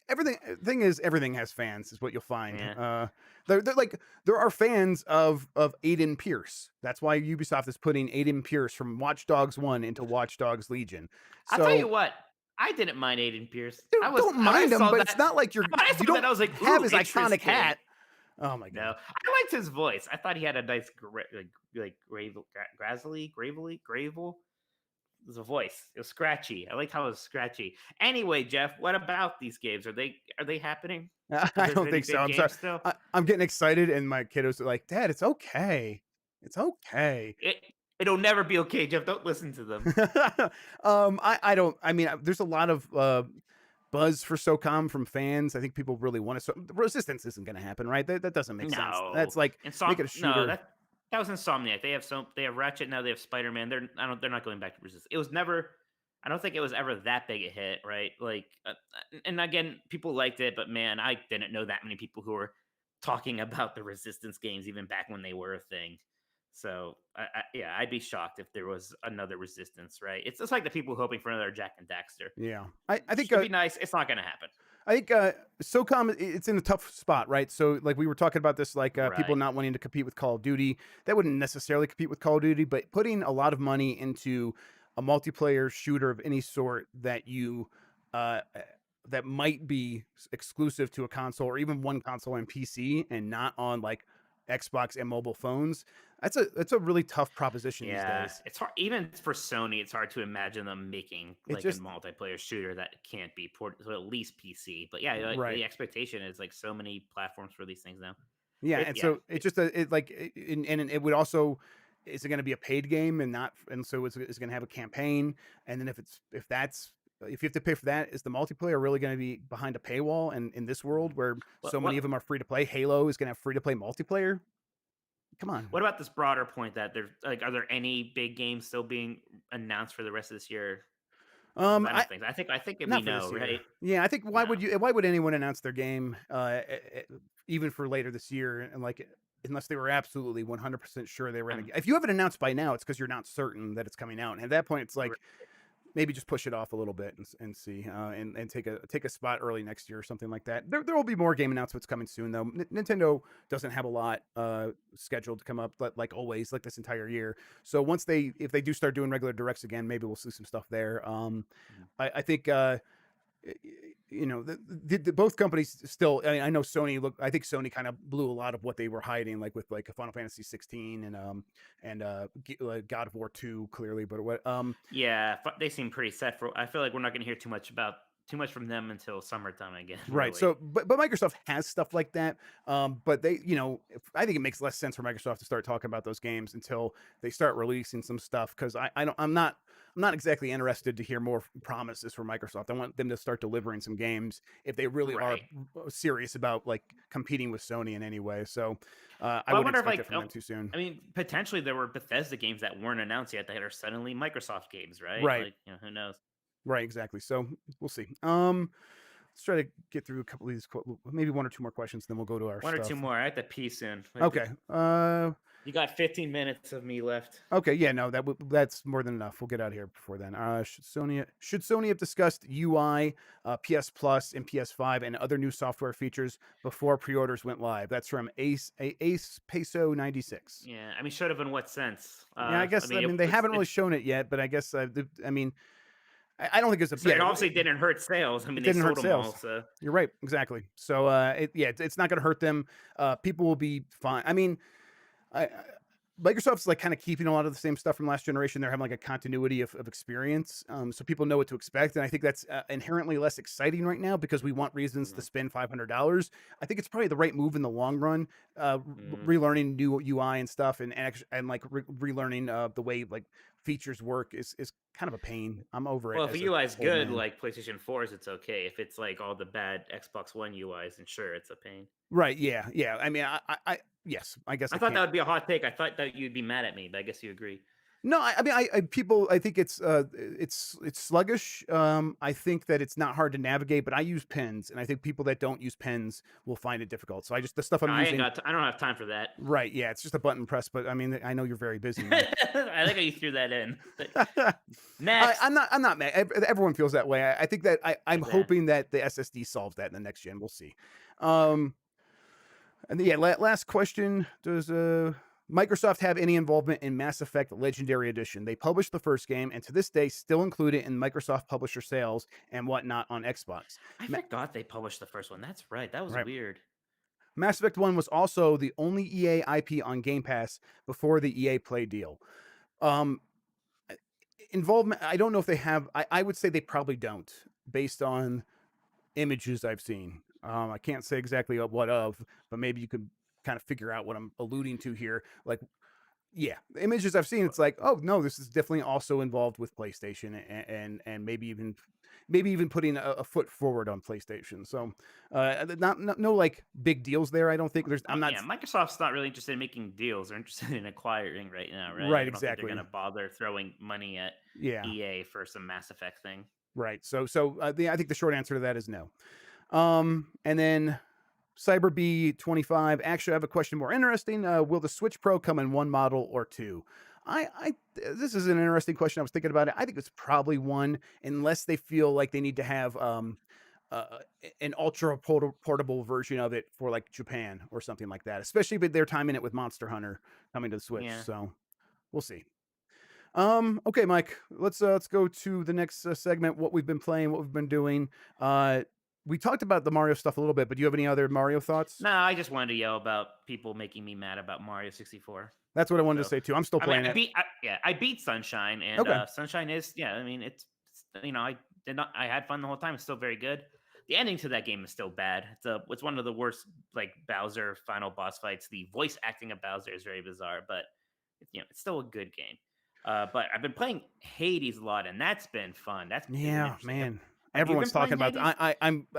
Everything thing is everything has fans is what you'll find. yeah. They're like there are fans of Aiden Pierce. That's why Ubisoft is putting Aiden Pierce from Watch Dogs 1 into Watch Dogs Legion. I'll tell you So what, I didn't mind Aiden Pierce. I dude, was don't when I mind him, saw but that it's not like when I you saw that, don't I was like, have "Ooh, his iconic interesting." hat. Oh my No, god. I liked his voice. I thought he had a nice, gravel. It was a voice. It was scratchy. I liked how it was scratchy. Anyway, Jeff, what about these games? Are they happening? Are I there don't any think so. big I'm sorry. games still? I'm getting excited, and my kiddos are like, "Dad, it's okay. It's okay." It it'll never be okay, Jeff. Don't listen to them. I don't. I mean, there's a lot of buzz for SOCOM from fans. I think people really want to. So the Resistance isn't going to happen, right? That doesn't make sense. That's No, like make it a no, shooter. that was Insomniac. They have Ratchet now. They have Spider Man. They're not going back to Resistance. It was never. I don't think it was ever that big a hit, right? Like, and again, people liked it, but man, I didn't know that many people who were talking about the Resistance games even back when they were a thing. So, yeah, I'd be shocked if there was another Resistance, right? It's just like the people hoping for another Jack and Daxter. Yeah, I think Should be nice. It's not going to happen. I think SOCOM it's in a tough spot, right? So like we were talking about this, like people Right. not wanting to compete with Call of Duty. That wouldn't necessarily compete with Call of Duty, but putting a lot of money into a multiplayer shooter of any sort that you uh, uh, that might be exclusive to a console or even one console and PC and not on like Xbox and mobile phones. That's a really tough proposition these Yeah, days. it's hard even for Sony. It's hard to imagine them making It like a just multiplayer shooter that can't be ported to at least PC. But yeah, like, right. the expectation is like so many platforms for these things now. Yeah, It and yeah, so it just it like and it would also is it going to be a paid game and not and so it's going to have a campaign and then if you have to pay for that is the multiplayer really going to be behind a paywall and in this world mhm. where so many of What them are free to play Halo is going to have free to play multiplayer. Come on. what about this broader point that there's like, are there any big games still being announced for the rest of this year? Because I I don't think so. I think we not for this know, year. right? Yeah, I think No. why would anyone announce their game even for later this year and like unless they were absolutely 100% sure they were going Um, to if you have it announced by now it's because you're not certain that it's coming out and at that point it's r- like maybe just push it off a little bit and see and take a spot early next year or something like that. There will be more game announcements coming soon though. Nintendo doesn't have a lot scheduled to come up, but like always, like this entire year. So once they if they do start doing regular directs again, maybe we'll see some stuff there. I think you know both companies still. I know Sony. Look, I think Sony kind of blew a lot of what they were hiding, like with like Final Fantasy 16 and God of War 2, clearly. But what yeah, they seem pretty set for. I feel like we're not going to hear too much from them until summertime again. right. Really. So, but Microsoft has stuff like that. But they, I think it makes less sense for Microsoft to start talking about those games until they start releasing some stuff. Because I don't, I'm not exactly interested to hear more promises from Microsoft. I want them to start delivering some games if they really are Right. serious about like competing with Sony in any way. So, I Well, I wouldn't wonder if expect it like from them too soon. I mean, potentially there were Bethesda games that weren't announced yet that are suddenly Microsoft games, right? Right. Like, who knows? Right. Exactly. So we'll see. Let's try to get through a couple of these, maybe one or two more questions, then we'll go to our One or two stuff. more. I have to pee soon. Okay. You got 15 minutes of me left. Okay, yeah, no, that's more than enough. We'll get out of here before then. Should Sony have discussed UI, PS Plus, and PS5 and other new software features before pre-orders went live? That's from Ace Peso 96. Yeah, I mean, should have in what sense? Yeah, I guess they haven't really shown it yet, but I guess I mean I don't think it's a so it obviously didn't hurt sales. I mean, it they didn't hurt sold them all. sales. So You're right, exactly. So it's not going to hurt them. People will be fine. I mean, I Microsoft's like kind of keeping a lot of the same stuff from last generation. They're having like a continuity of experience, so people know what to expect. And I think that's inherently less exciting right now because we want reasons to mm, spend $500. I think it's probably the right move in the long run. mm. Relearning new UI and stuff, and like relearning the way like features work is kind of a pain. I'm over it Well, if as a a UI is old good, man. like PlayStation 4's, it's okay. If it's like all the bad Xbox One UIs, then sure, it's a pain. Right? Yeah, yeah. I mean, yes. I guess I I thought that can't. would be a hot take. I thought that you'd be mad at me, but I guess you agree. No, I mean, people, I think it's sluggish. I think that it's not hard to navigate, but I use pens, and I think people that don't use pens will find it difficult. So the stuff I'm I ain't using, got. I don't have time for that. right? Yeah, it's just a button press. But I mean, I know you're very busy, Mike. I like how you threw that in. I'm Next, not. I'm not mad. Everyone feels that way. I think that I'm like that. hoping that the SSD solves that in the next gen. We'll see. Um, and yeah, last question: does Microsoft have any involvement in Mass Effect Legendary Edition? They published the first game, and to this day, still include it in Microsoft publisher sales and whatnot on Xbox. I Ma- forgot they published the first one. That's right. That was right. weird. Mass Effect 1 was also the only EA IP on Game Pass before the EA Play deal. Um, Involvement, I don't know if they have. I would say they probably don't, based on images I've seen. I can't say exactly what of, but maybe you could kind of figure out what I'm alluding to here. Like, yeah, the images I've seen, it's like, oh no, this is definitely also involved with PlayStation, and maybe even putting a foot forward on PlayStation. So, no like big deals there. I don't think there's. I'm not Yeah, Microsoft's not really interested in making deals. They're interested in acquiring right now, right? right. I don't think they're Exactly. gonna bother throwing money at Yeah. EA for some Mass Effect thing. Right. I think the short answer to that is no. And then Cyber B25. Actually, I have a question more interesting. Will the Switch Pro come in one model or two? This is an interesting question. I was thinking about it. I think it's probably one, unless they feel like they need to have uh, an ultra portable version of it for like Japan or something like that. Especially if they're timing it with Monster Hunter coming to the Switch. Yeah. So we'll see. Okay, Mike, let's go to the next segment. What we've been playing, what we've been doing. We talked about the Mario stuff a little bit, but do you have any other Mario thoughts? No, I just wanted to yell about people making me mad about Mario 64. That's what I wanted to So, say too. I'm still I mean, playing it. I beat Sunshine, and Okay. Sunshine is, yeah. I mean, I did not, I had fun the whole time. It's still very good. The ending to that game is still bad. It's one of the worst like Bowser final boss fights. The voice acting of Bowser is very bizarre, but it's still a good game. But I've been playing Hades a lot, and that's been fun. That's been Yeah, interesting. man. Have you been Everyone's talking playing about Hades?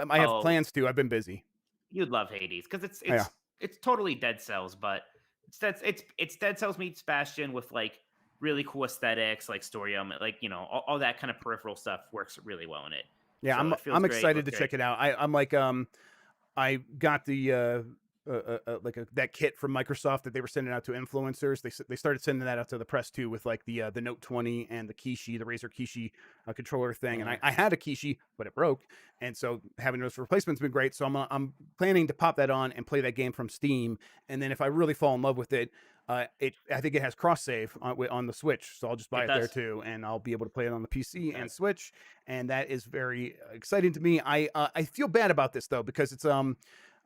I have Oh, plans to. I've been busy. you'd love Hades because it's Yeah. it's it's totally Dead Cells, but it's Dead Cells meets Bastion with like really cool aesthetics, like story element, like all that kind of peripheral stuff works really well in it. Yeah, So it feels I'm great, excited looks to great. check it out. I'm like I got the that kit from Microsoft that they were sending out to influencers. They started sending that out to the press too with like the Note 20 and the Kishi, the Razer Kishi controller thing. And Yeah. I had a Kishi, but it broke, and so having those replacements been great. So I'm planning to pop that on and play that game from Steam. And then if I really fall in love with it, I think it has cross save on the Switch, so I'll just buy It it there does. too, and I'll be able to play it on the PC Uh, and Switch, and that is very exciting to me. I feel bad about this though because it's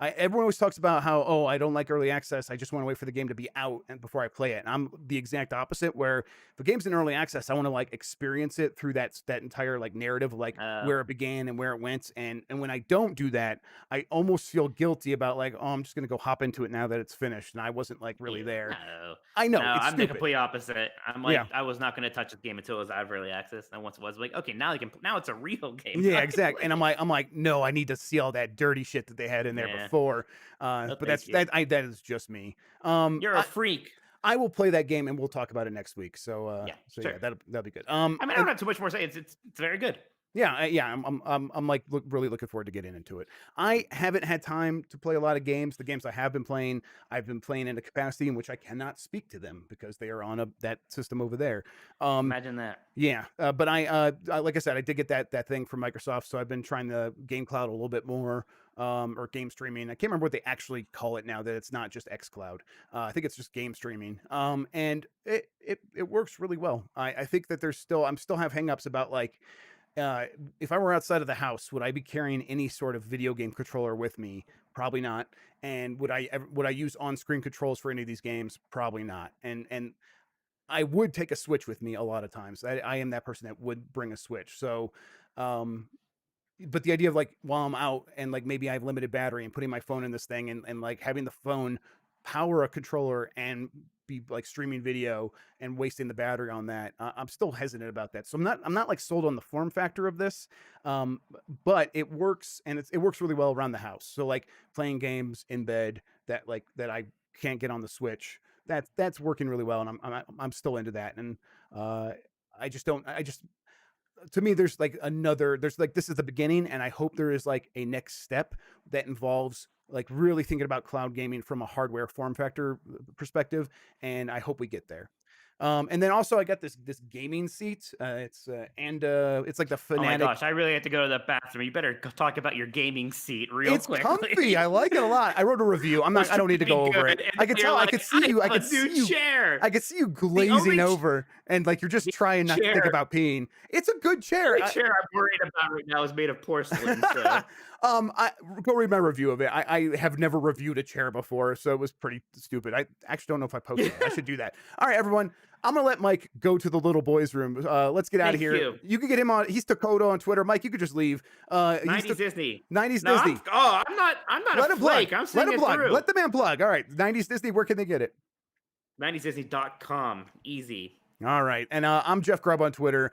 everyone always talks about how, oh, I don't like early access. I just want to wait for the game to be out and before I play it. And I'm the exact opposite. Where if a game's in early access, I want to like experience it through that entire like narrative, like uh, where it began and where it went. And when I don't do that, I almost feel guilty about like, oh, I'm just gonna go hop into it now that it's finished, and I wasn't like really Ew, there. no. I No, know it's I'm the stupid. complete opposite. I'm like, Yeah, I was not going to touch this game until it was out of early access. And once it was like, okay, now now it's a real game. Now yeah, I can exactly. play And it. I'm like, no, I need to see all that dirty shit that they had in there Yeah. before. No, But thank you. that is just me. Um, You're a I, freak. I will play that game and we'll talk about it next week. Yeah, So yeah, sure. that'll be good. I mean, I don't have too much more to say. It's very good. Yeah, I'm like really looking forward to getting into it. I haven't had time to play a lot of games. The games I have been playing, I've been playing in a capacity in which I cannot speak to them because they are on that system over there. Um, Imagine that. yeah, but like I said, I did get that thing from Microsoft, so I've been trying the Game Cloud a little bit more, or game streaming. I can't remember what they actually call it now that it's not just X Cloud. I think it's just game streaming. And it works really well. I think that I'm still have hangups about like if I were outside of the house, would I be carrying any sort of video game controller with me? Probably not. And would I use on-screen controls for any of these games? Probably not. And I would take a Switch with me a lot of times. I am that person that would bring a Switch. So, um, but the idea of like while I'm out and like maybe I have limited battery and putting my phone in this thing and like having the phone power a controller and be like streaming video and wasting the battery on that, I'm still hesitant about that. So I'm not like sold on the form factor of this, um, but it works and it works really well around the house. So like playing games in bed that I can't get on the Switch. that's working really well, and I'm still into that. And uh, I just don't. I just to me, there's like there's like this is the beginning, and I hope there is like a next step that involves like really thinking about cloud gaming from a hardware form factor perspective, and I hope we get there. And then also I got this gaming seat. It's like the Oh my Fanatic. gosh, I really have to go to the bathroom. You better talk about your gaming seat real It's comfy. quickly. I like it a lot. I wrote a review. I'm not. It's I don't need to really go over good. it. And I then could you're tell. I like, could see I you. I have could a see new you. chair. I could see you The glazing only ch- over, and like you're just the trying not to think chair, about peeing. It's a good the chair. only chair I'm worried about right now is made of porcelain. So I go read my review of it. I have never reviewed a chair before, so it was pretty stupid. I actually don't know if I posted it. I should do that. All right, everyone. I'm gonna let Mike go to the little boys' room. Let's get out of thank here. you. You can get him on. He's Dakota on Twitter. Mike, you could just leave. He's 90s Disney. 90s No, Disney. I'm not a Let him plug. flake. I'm Let seeing him it plug. through. Let the man plug. All right, 90s Disney. Where can they get it? 90sdisney.com. Easy. All right, and I'm Jeff Grubb on Twitter.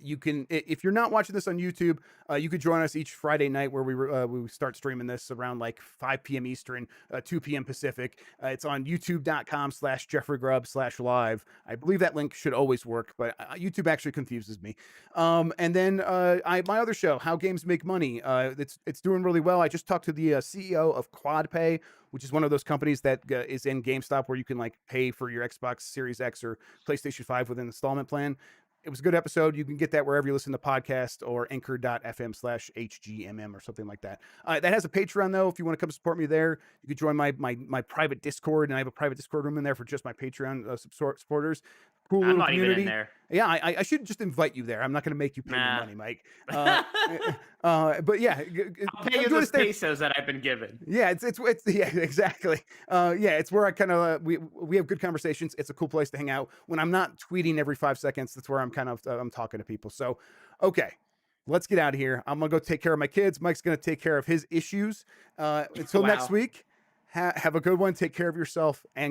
You can, if you're not watching this on YouTube, you could join us each Friday night where we start streaming this around like 5 p.m. Eastern, 2 p.m. Pacific. It's on youtube.com/JeffreyGrubb/live. I believe that link should always work, but YouTube actually confuses me. And then my other show, How Games Make Money. It's doing really well. I just talked to the CEO of QuadPay, which is one of those companies that is in GameStop where you can like pay for your Xbox Series X or PlayStation 5 with an installment plan. It was a good episode. You can get that wherever you listen to podcasts or anchor.fm/HGMM or something like that. That has a Patreon though. If you want to come support me there, you could join my private Discord, and I have a private Discord room in there for just my Patreon supporters. Cool I'm little not even in community. there. Yeah, I should just invite you there. I'm not going to make you pay me Nah. money, Mike. But yeah, I'll pay you those pesos that I've been given. yeah, it's yeah, exactly. Yeah, it's where I kind of we have good conversations. It's a cool place to hang out when I'm not tweeting every 5 seconds. That's where I'm kind of I'm talking to people. So, okay, let's get out of here. I'm gonna go take care of my kids. Mike's gonna take care of his issues. Until next Wow. week, have a good one. Take care of yourself and